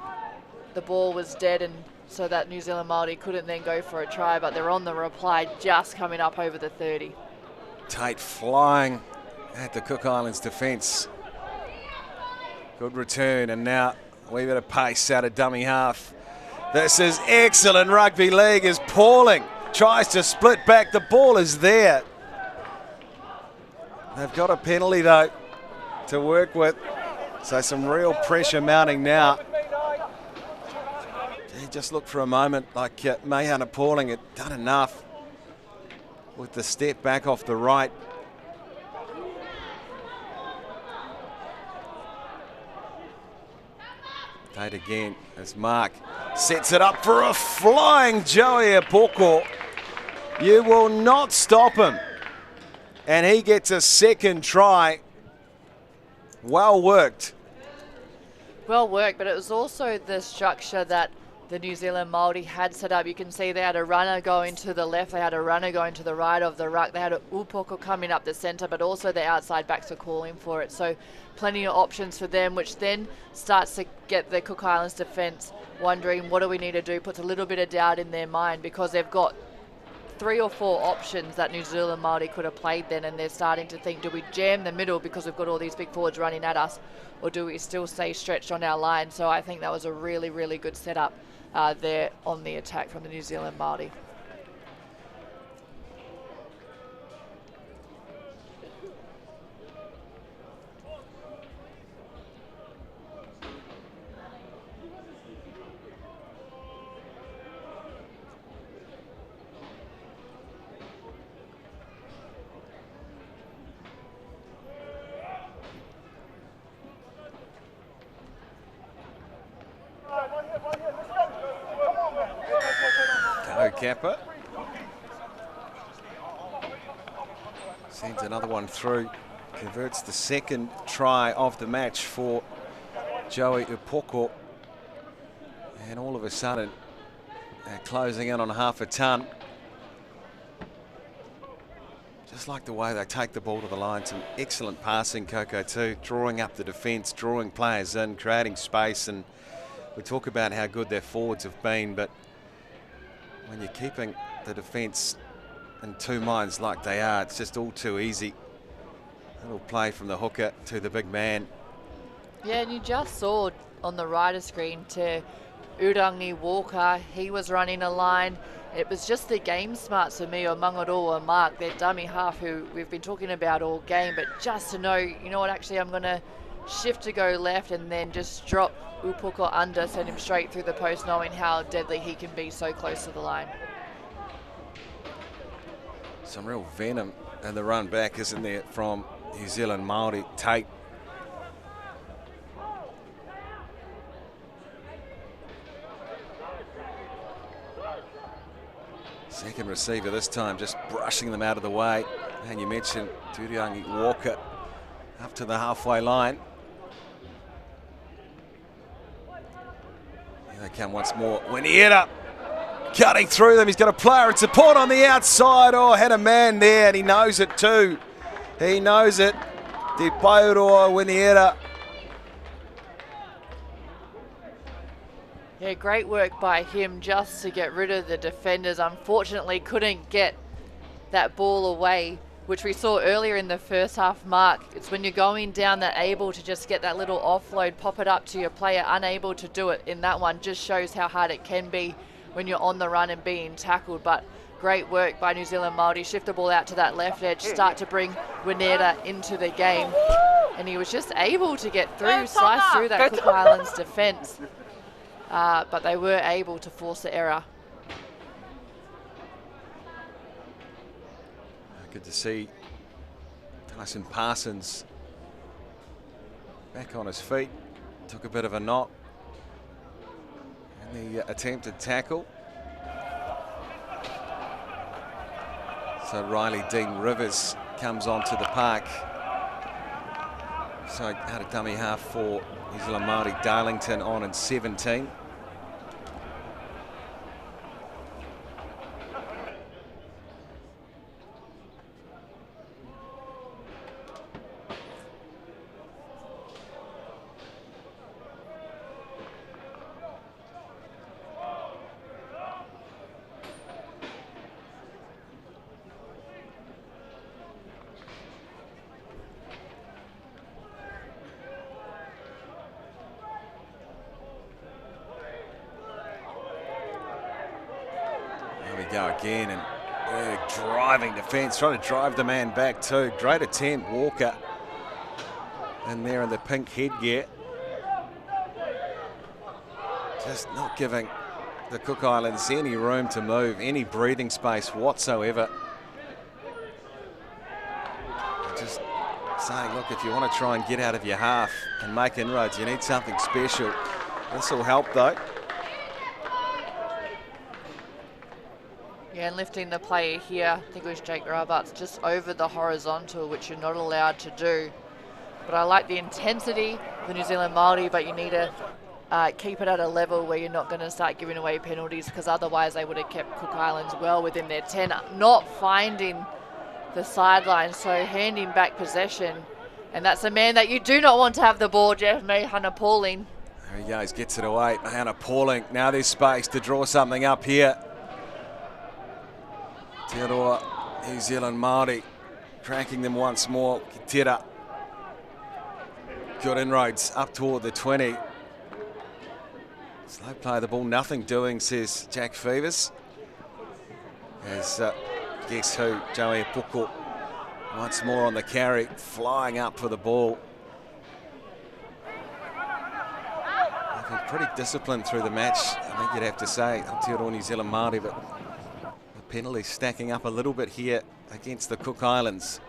the ball was dead and so that New Zealand Māori couldn't then go for a try, but they're on the reply just coming up over the 30. Tate flying at the Cook Islands defence. Good return, and now a wee bit of pace out of dummy half. This is excellent rugby league as Pauling tries to split back. The ball is there. They've got a penalty though to work with. So some real pressure mounting now. Gee, just look for a moment like Mahana Pauling had done enough with the step back off the right. Tate again as Mark sets it up for a flying Joey Apoko. You will not stop him. And he gets a second try. Well worked. Well worked, but it was also the structure that the New Zealand Māori had set up. You can see they had a runner going to the left, they had a runner going to the right of the ruck, they had a upoko coming up the centre, but also the outside backs were calling for it. So plenty of options for them, which then starts to get the Cook Islands defence wondering what do we need to do, puts a little bit of doubt in their mind because they've got 3 or 4 options that New Zealand Māori could have played then, and they're starting to think, do we jam the middle because we've got all these big forwards running at us, or do we still stay stretched on our line? So I think that was a really, really good setup there on the attack from the New Zealand Māori. Kappa sends another one through, converts the second try of the match for Joey Upoko, and all of a sudden they're closing in on half a ton. Just like the way they take the ball to the line, some excellent passing, Coco too, drawing up the defence, drawing players in, creating space, and we talk about how good their forwards have been, but when you're keeping the defence in 2 minds like they are, it's just all too easy. A little play from the hooker to the big man. Yeah, and you just saw on the right of screen to Urangi Walker, he was running a line. It was just the game smarts for me, or Māori Mark, their dummy half, who we've been talking about all game, but just to know, you know what, actually I'm going to shift to go left and then just drop Upoko under, send him straight through the post, knowing how deadly he can be so close to the line. Some real venom in the run back, isn't there, from New Zealand Māori. Tate. Second receiver this time, just brushing them out of the way. And you mentioned Urangi Walker up to the halfway line. Here they come once more. Winiera cutting through them. He's got a player and support on the outside. Oh, had a man there, and he knows it too. He knows it. Te Pairoa Winiera. Yeah, great work by him just to get rid of the defenders. Unfortunately, couldn't get that ball away, which we saw earlier in the first half, Mark. It's when you're going down that able to just get that little offload, pop it up to your player, unable to do it in that one. Just shows how hard it can be when you're on the run and being tackled. But great work by New Zealand Māori. Shift the ball out to that left edge, start to bring Winiera into the game. And he was just able to get through, slice through that Cook Islands defence. But they were able to force the error. Good to see Tyson Parsons back on his feet. Took a bit of a knock in the attempted tackle. So Riley Dean Rivers comes onto the park. So out of dummy half for New Zealand Māori, Darlington on in 17. go again, and driving defence, trying to drive the man back too. Great attempt, Walker. In there in the pink headgear. Just not giving the Cook Islands any room to move, any breathing space whatsoever. Just saying, look, if you want to try and get out of your half and make inroads, you need something special. This will help though. Yeah, and lifting the player here, I think it was Jake Roberts, just over the horizontal, which you're not allowed to do. But I like the intensity of the New Zealand Māori, but you need to keep it at a level where you're not going to start giving away penalties, because otherwise they would have kept Cook Islands well within their 10, not finding the sideline, so handing back possession. And that's a man that you do not want to have the ball, Jeff. Mahana Pauling. There he goes, gets it away. Mahana Pauling. Now there's space to draw something up here. Aotearoa New Zealand Māori cracking them once more. Kitera. Good inroads up toward the 20. Slow play of the ball, nothing doing, says Jack Fevers. As guess who, Joey Puko, once more on the carry, flying up for the ball. They've been pretty disciplined through the match, I think you'd have to say, Aotearoa New Zealand Māori, but the penalty stacking up a little bit here against the Cook Islands.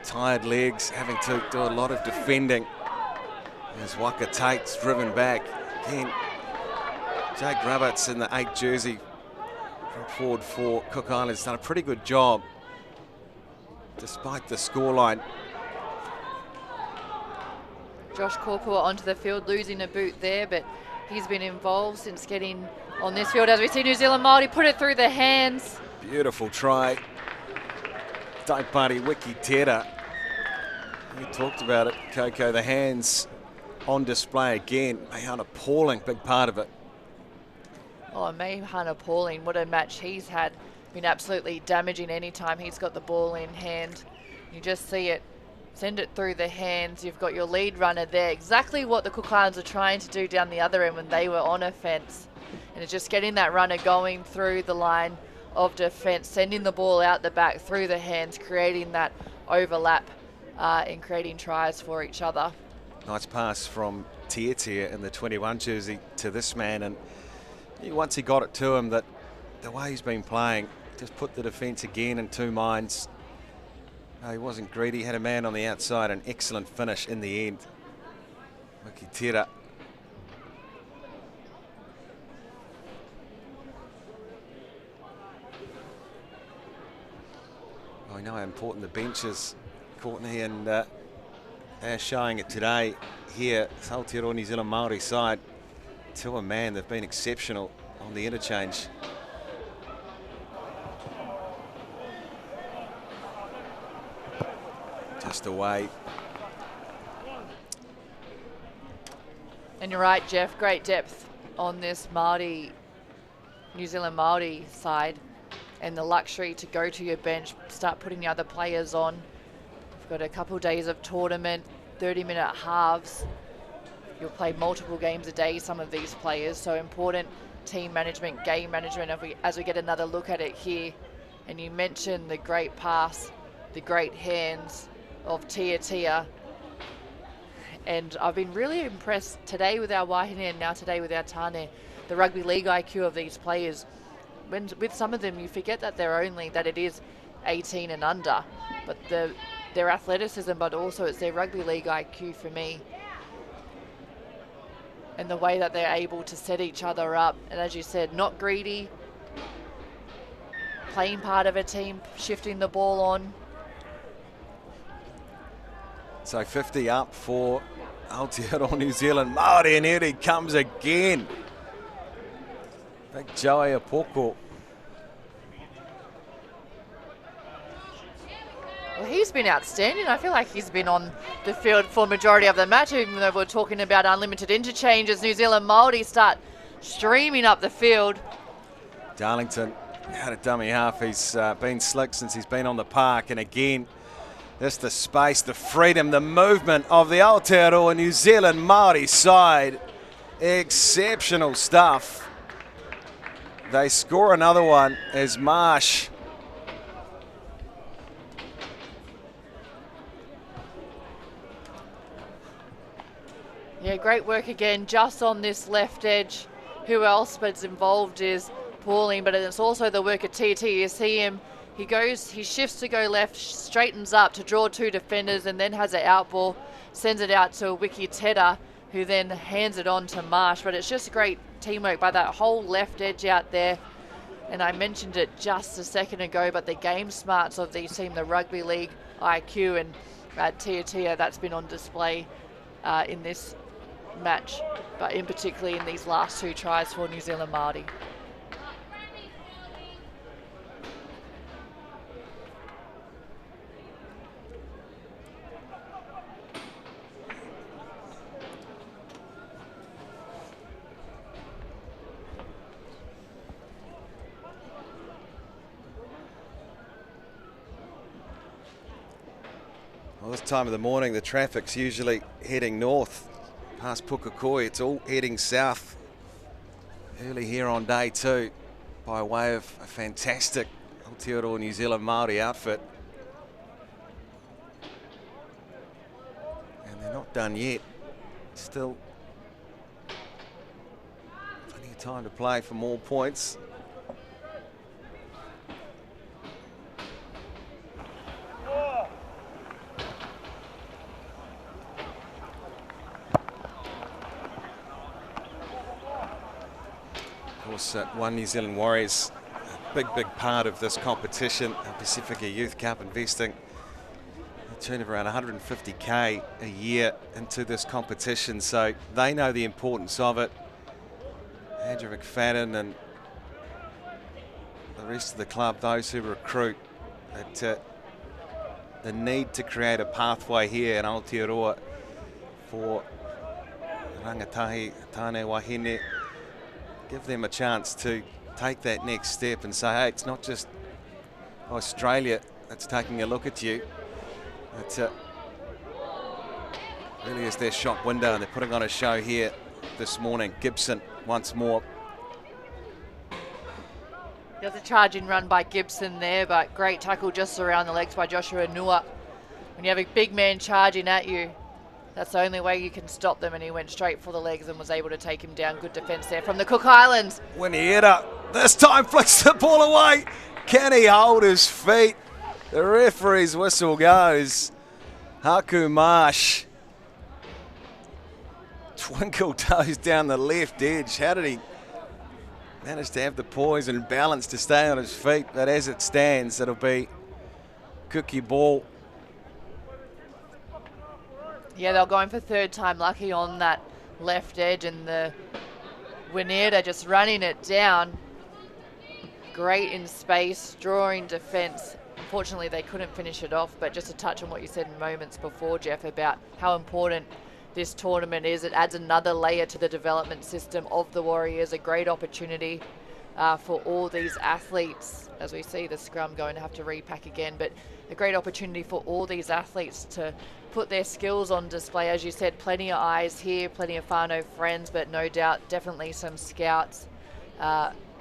Tired legs, having to do a lot of defending. As Waka Tate's driven back. Again, Jake Roberts in the 8 jersey, front forward for Cook Islands, done a pretty good job despite the scoreline. Josh Korpua onto the field, losing a boot there, but he's been involved since getting on this field. As we see New Zealand Māori put it through the hands. Beautiful try. Taipari Wiki Tera. You talked about it, Coco, the hands on display again. Mahana Pauling, big part of it. Oh, Mahana Pauling, what a match he's had. Been absolutely damaging any time he's got the ball in hand. You just see it, send it through the hands. You've got your lead runner there. Exactly what the Cook Islands were trying to do down the other end when they were on offence. And it's just getting that runner going through the line of defence, sending the ball out the back through the hands, creating that overlap and creating tries for each other. Nice pass from Tiatia in the 21 jersey to this man, and once he got it to him, that the way he's been playing, just put the defence again in two minds. No, he wasn't greedy, had a man on the outside, an excellent finish in the end. Wiki Tera. I know how important the bench is, Courtney, and they're showing it today here. Aotearoa New Zealand Māori side, to a man, they've been exceptional on the interchange. Just away. And you're right, Jeff, great depth on this Māori, New Zealand Māori side, and the luxury to go to your bench, start putting the other players on. You've got a couple of days of tournament, 30-minute halves. You'll play multiple games a day, some of these players, so important team management, game management as we get another look at it here. And you mentioned the great pass, the great hands of Tiatia. And I've been really impressed today with our Wahine and now today with our Tane, the rugby league IQ of these players. With some of them, you forget that that it is 18 and under, but their athleticism, but also it's their rugby league IQ for me. And the way that they're able to set each other up. And as you said, not greedy, playing part of a team, shifting the ball on. So 50 up for Aotearoa New Zealand Māori, and here he comes again. Big Joey Apoko. Well, he's been outstanding. I feel like he's been on the field for the majority of the match, even though we're talking about unlimited interchanges. New Zealand Māori start streaming up the field. Darlington had a dummy half. He's been slick since he's been on the park, and again, just the space, the freedom, the movement of the Aotearoa New Zealand Māori side. Exceptional stuff. they score another one as Marsh Yeah, great work again, just on this left edge. Who else but's involved is Pauline, but it's also the work of TT. You see him, he shifts to go left, straightens up to draw two defenders, and then has an out ball, sends it out to Wiki Teta, who then hands it on to Marsh. But it's just great teamwork by that whole left edge out there. And I mentioned it just a second ago, but the game smarts of these team, the rugby league IQ and Tia, that's been on display in this match, but in particularly in these last two tries for New Zealand Māori. Well, this time of the morning, the traffic's usually heading north past Pukekohe. It's all heading south early here on day two by way of a fantastic Aotearoa New Zealand Māori outfit. And they're not done yet. Still plenty of time to play for more points. One New Zealand Warriors, a big part of this competition, Pasifika Youth Cup, investing a tune of around 150k a year into this competition, so they know the importance of it. Andrew McFadden and the rest of the club, those who recruit, that the need to create a pathway here in Aotearoa for rangatahi, tāne wahine, give them a chance to take that next step and say, hey, it's not just Australia that's taking a look at you. It really is their shop window, and they're putting on a show here this morning. Gibson once more. There's a charging run by Gibson there, but great tackle just around the legs by Joshua Nua. When you have a big man charging at you, that's the only way you can stop them, and he went straight for the legs and was able to take him down. Good defence there from the Cook Islands. Winiera this time flicks the ball away. Can he hold his feet? The referee's whistle goes. Haku Marsh. Twinkle toes down the left edge. How did he manage to have the poise and balance to stay on his feet? But as it stands, it'll be cookie ball. Yeah, they're going for third time lucky on that left edge, and the Winiera just running it down. Great in space, drawing defence. Unfortunately, they couldn't finish it off, but just to touch on what you said moments before, Jeff, about how important this tournament is. It adds another layer to the development system of the Warriors, a great opportunity for all these athletes, as we see the scrum going to have to repack again, but a great opportunity for all these athletes to put their skills on display. As you said, plenty of eyes here, plenty of whānau friends, but no doubt definitely some scouts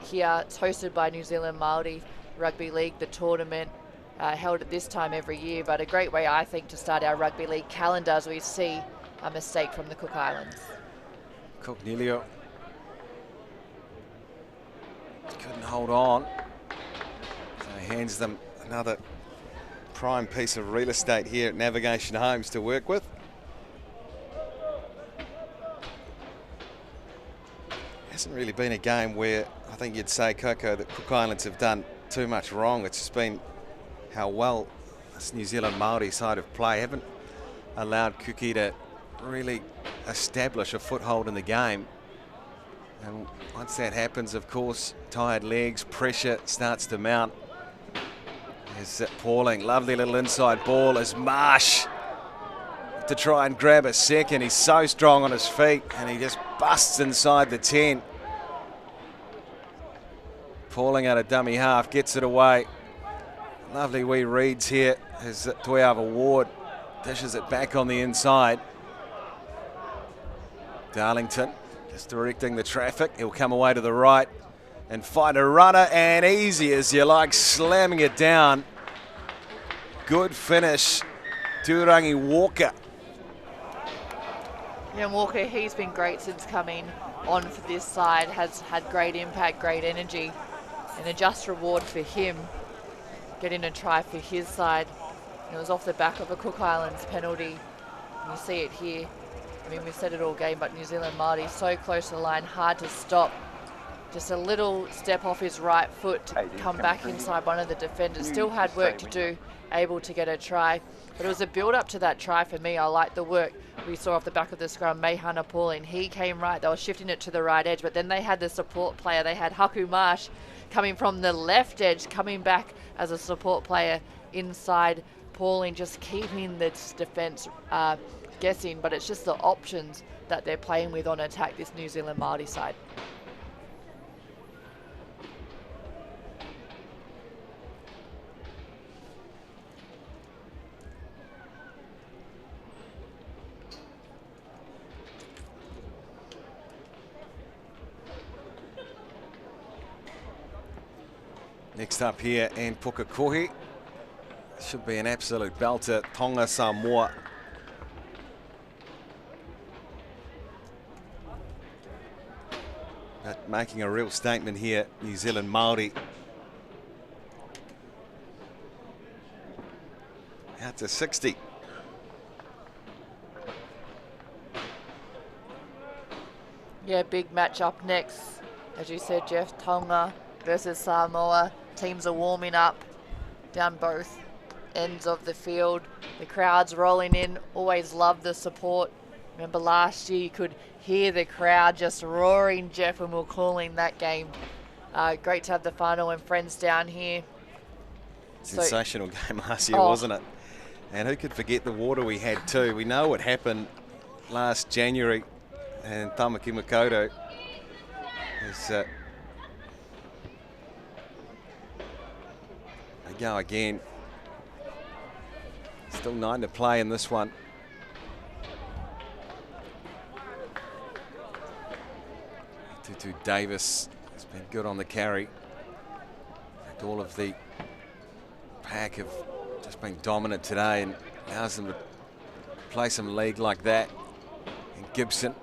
here. It's hosted by New Zealand Māori Rugby League, the tournament held at this time every year, but a great way, I think, to start our rugby league calendar as we see a mistake from the Cook Islands. Cornelio couldn't hold on, so he hands them another prime piece of real estate here at Navigation Homes to work with. Hasn't really been a game where I think you'd say, Coco, that Cook Islands have done too much wrong. It's just been how well this New Zealand Māori side of play haven't allowed Kuki to really establish a foothold in the game. And once that happens, of course, tired legs, pressure starts to mount. There's Pauling, lovely little inside ball as Marsh to try and grab a second. He's so strong on his feet and he just busts inside the 10. Pauling out of dummy half, gets it away. Lovely wee reads here as Toiava Ward dishes it back on the inside. Darlington just directing the traffic. He'll come away to the right. and find a runner, and easy as you like, slamming it down. Good finish, Turangi Walker. Yeah, Walker, he's been great since coming on for this side, has had great impact, great energy, and a just reward for him, getting a try for his side. And it was off the back of a Cook Islands penalty. And you see it here. I mean, we've said it all game, but New Zealand Māori so close to the line, hard to stop. Just a little step off his right foot to come back inside one of the defenders. Still had work to do, able to get a try. But it was a build-up to that try for me. I like the work we saw off the back of the scrum. Mehana Pauling, he came right. They were shifting it to the right edge, but then they had the support player. They had Haku Marsh coming from the left edge, coming back as a support player inside Pauling, just keeping the defence guessing. But it's just the options that they're playing with on attack, this New Zealand Māori side. Next up here, and Pukekohe. Should be an absolute belter. Tonga Samoa. But making a real statement here, New Zealand Māori. Out to 60. Yeah, big match up next. As you said, Jeff, Tonga versus Samoa. Teams are warming up down both ends of the field. The crowd's rolling in. Always love the support. Remember last year you could hear the crowd just roaring, Jeff, when we were calling that game. Great to have the whānau and friends down here. Sensational game last year, wasn't it? And who could forget the water we had too? We know what happened last January, and Tamaki Makoto is they go again. Still 9 to play in this one. Tutu Davis has been good on the carry. In fact, all of the pack have just been dominant today, and allows them to play some league like that. And Gibson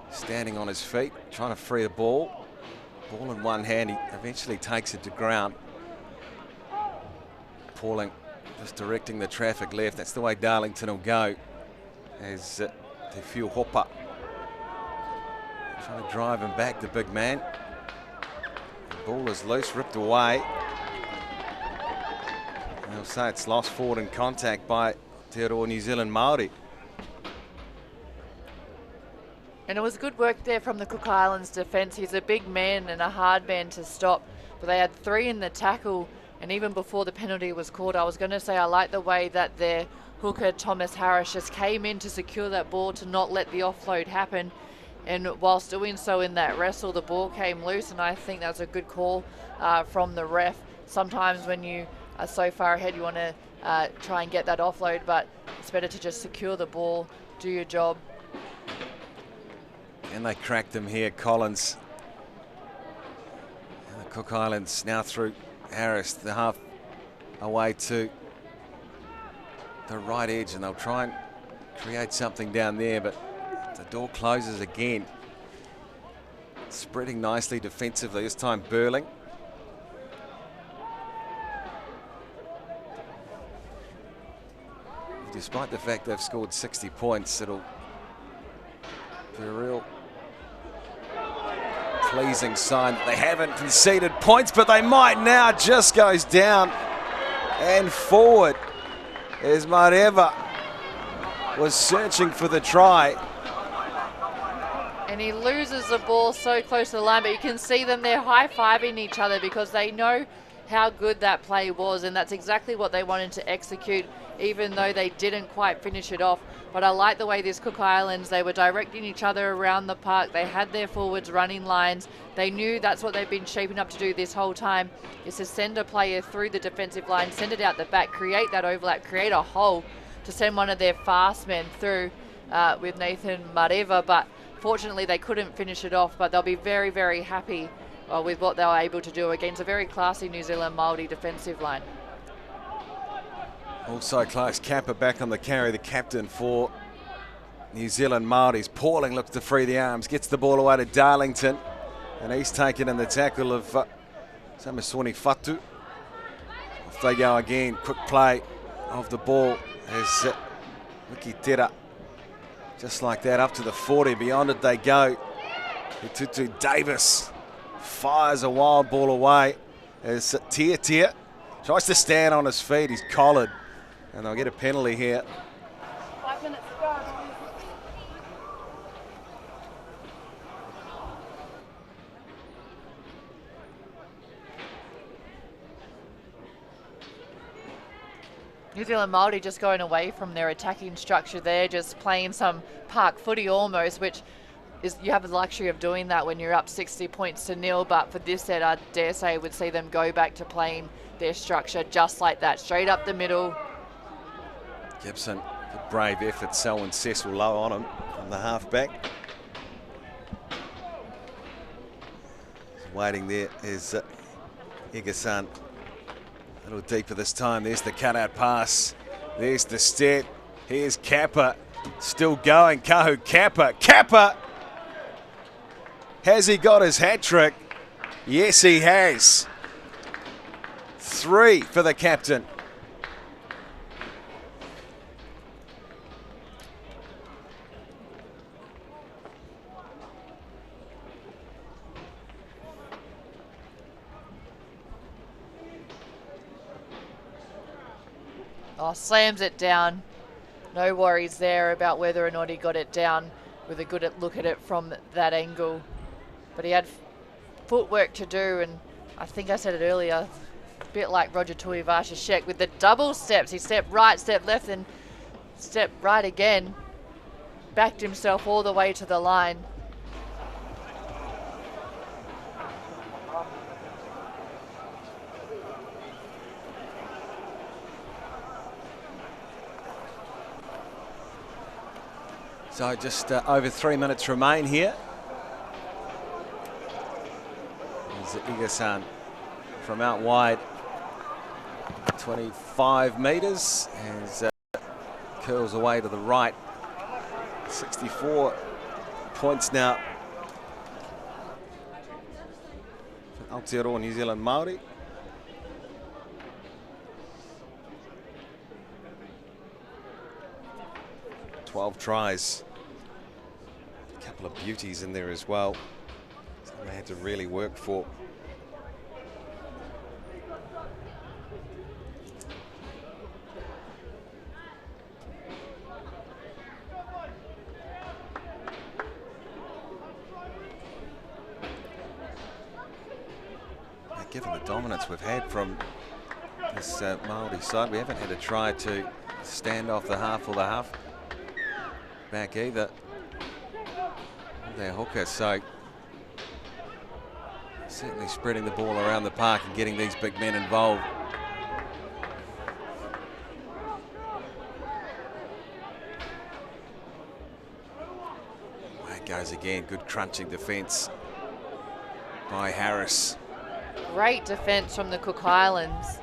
standing on his feet, trying to free the ball. Ball in one hand, he eventually takes it to ground. Pauling just directing the traffic left. That's the way Darlington will go, as Te Whiu Hopa trying to drive him back, the big man. The ball is loose, ripped away. They'll say it's lost forward in contact by Aotearoa New Zealand Māori. And it was good work there from the Cook Islands defence. He's a big man and a hard man to stop. But they had 3 in the tackle, and even before the penalty was called, I was going to say I like the way that their hooker, Thomas Harris, just came in to secure that ball to not let the offload happen. And whilst doing so in that wrestle, the ball came loose, and I think that's a good call from the ref. Sometimes when you are so far ahead, you want to try and get that offload, but it's better to just secure the ball, do your job. And they cracked him here, Collins. And the Cook Islands now through Harris, the half away to the right edge, and they'll try and create something down there, but the door closes again. Spreading nicely defensively, this time Burling. Despite the fact they've scored 60 points, it'll be a real pleasing sign that they haven't conceded points, but they might now. Just goes down and forward as Mareva was searching for the try. And he loses the ball so close to the line, but you can see them, they're high-fiving each other because they know how good that play was, and that's exactly what they wanted to execute, even though they didn't quite finish it off. But I like the way this Cook Islands, they were directing each other around the park. They had their forwards running lines. They knew that's what they've been shaping up to do this whole time, is to send a player through the defensive line, send it out the back, create that overlap, create a hole to send one of their fast men through with Nathan Mareva. But fortunately, they couldn't finish it off, but they'll be very, very happy with what they were able to do against a very classy New Zealand Māori defensive line. Also close, Kappa back on the carry, the captain for New Zealand Māoris. Pauling looks to free the arms, gets the ball away to Darlington, and he's taken in the tackle of Samasoni Fatu. Off they go again, quick play of the ball as Wiki Tera, just like that, up to the 40, beyond it they go. Tutu Davis fires a wild ball away as Tia tries to stand on his feet, he's collared, and they'll get a penalty here. 5 minutes to go. New Zealand Māori just going away from their attacking structure there, just playing some park footy almost, which is, you have the luxury of doing that when you're up 60 points to nil, but for this set, I dare say I would see them go back to playing their structure just like that, straight up the middle. Gibson, a brave effort, Selwyn Cecil low on him from the halfback. Waiting there is Igasan. A little deeper this time. There's the cutout pass. There's the step. Here's Kappa. Still going. Kahu Kappa. Kappa! Has he got his hat trick? Yes, he has. 3 for the captain. Oh, slams it down. No worries there about whether or not he got it down with a good look at it from that angle. But he had footwork to do, and I think I said it earlier, a bit like Roger Tuivasa-Sheck with the double steps. He stepped right, stepped left, and stepped right again. Backed himself all the way to the line. So just over 3 minutes remain here. There's Igasan from out wide, 25 metres, as curls away to the right. 64 points now for Aotearoa New Zealand Māori. Tries. A couple of beauties in there as well. Something they had to really work for. Now, given the dominance we've had from this Māori side, we haven't had a try to stand off the half or the half back either. Their hooker, so certainly spreading the ball around the park and getting these big men involved. There it goes again, good crunching defence by Harris. Great defence from the Cook Highlands,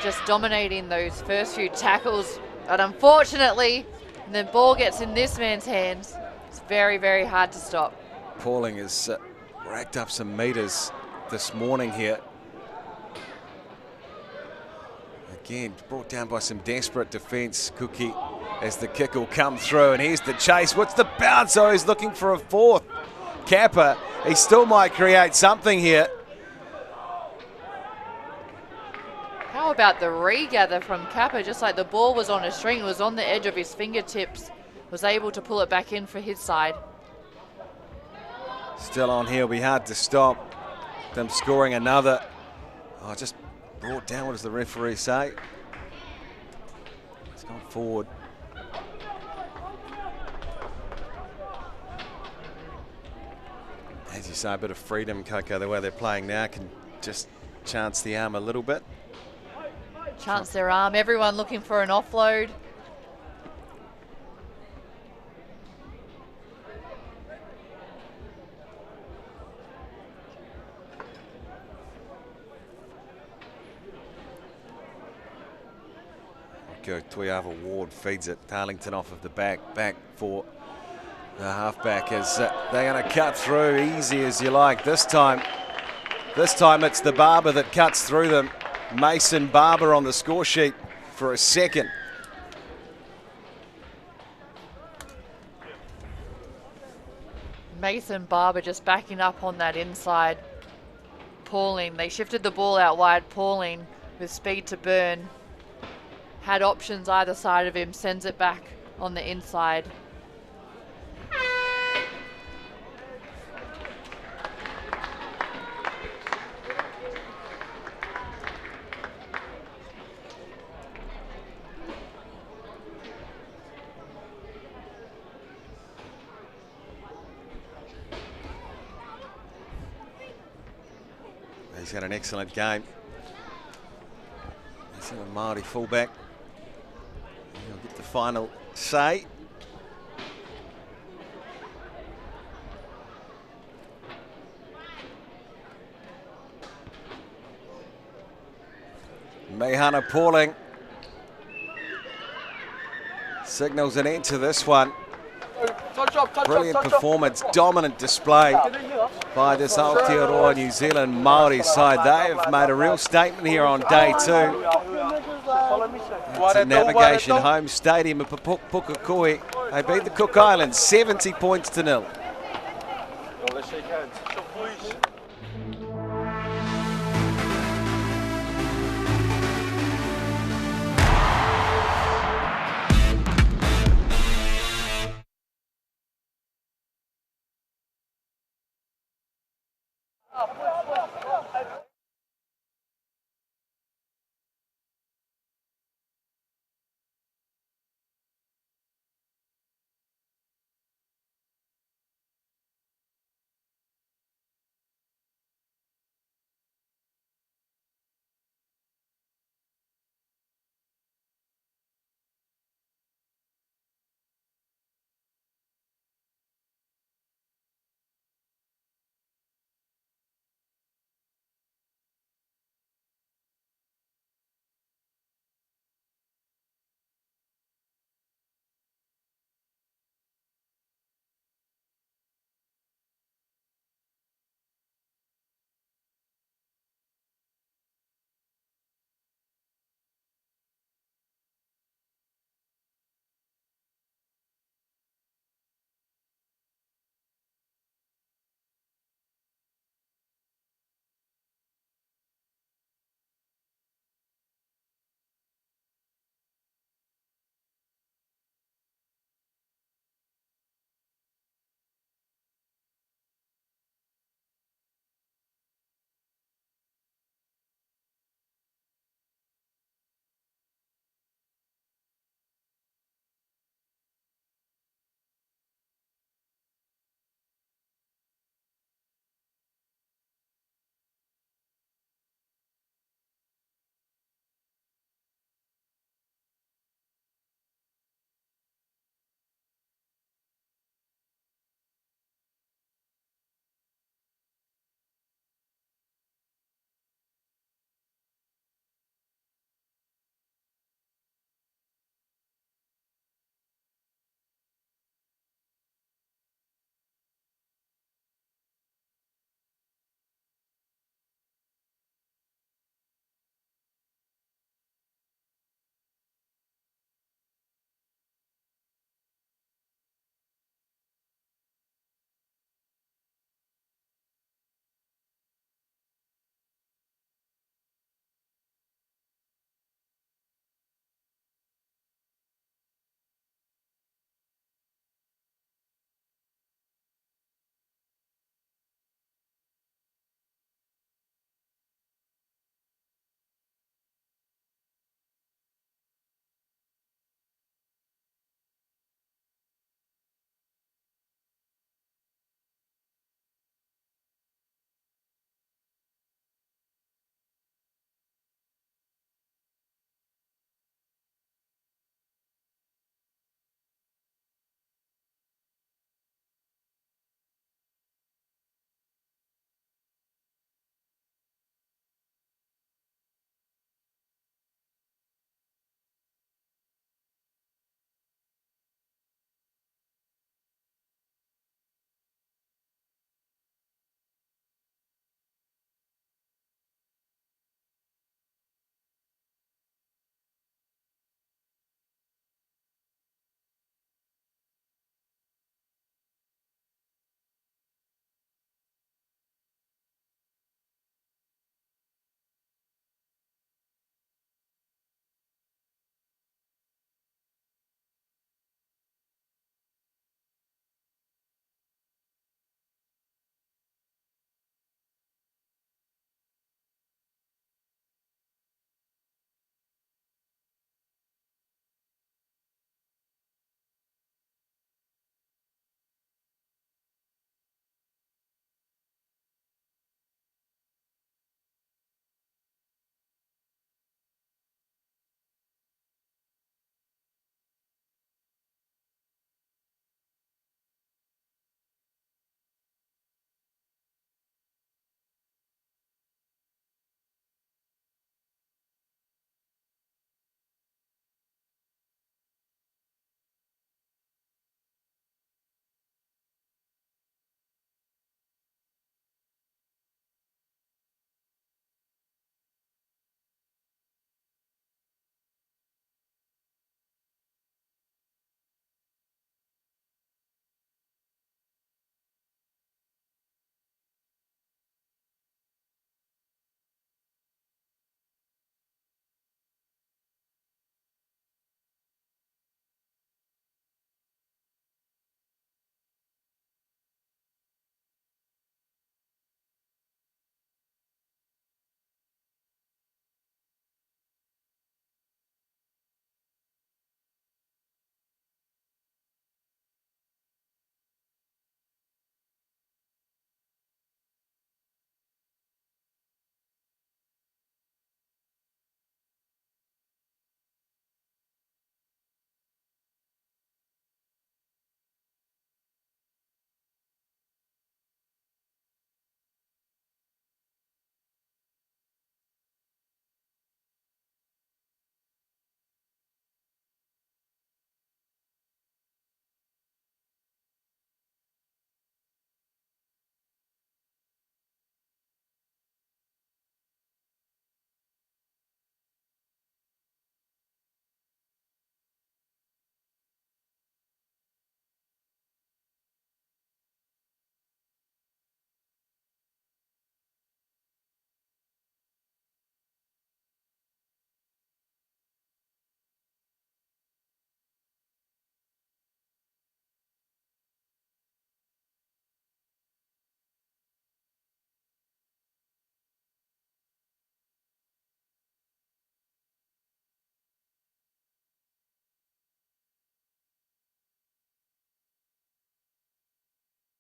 just dominating those first few tackles, but unfortunately the ball gets in this man's hands. It's very, very hard to stop. Pauling has racked up some metres this morning here. Again, brought down by some desperate defence. Cookie, as the kick will come through, and here's the chase. What's the bounce? Oh, he's looking for a fourth. Kappa, he still might create something here. How about the regather from Kappa? Just like the ball was on a string, it was on the edge of his fingertips, was able to pull it back in for his side. Still on here, it'll be hard to stop them scoring another. Oh, just brought down, what does the referee say? It's gone forward. As you say, a bit of freedom, Coco, the way they're playing now can just chance the arm a little bit. Chance their arm, everyone looking for an offload. Nico Tuiava Ward feeds it. Darlington off of the back for the halfback as they're going to cut through easy as you like. This time it's the Barber that cuts through them. Mason Barber on the score sheet for a second. Mason Barber just backing up on that inside. Pauling, they shifted the ball out wide. Pauling with speed to burn. Had options either side of him, sends it back on the inside. He's had an excellent game. He's a Māori fullback. He'll get the final say. Mehana Pauling signals an end to this one. Brilliant performance, dominant display by this Aotearoa New Zealand Māori side. They have made a real statement here on day 2. It's a Navigation home stadium of Pukekohe. They beat the Cook Islands 70 points to 0. Up.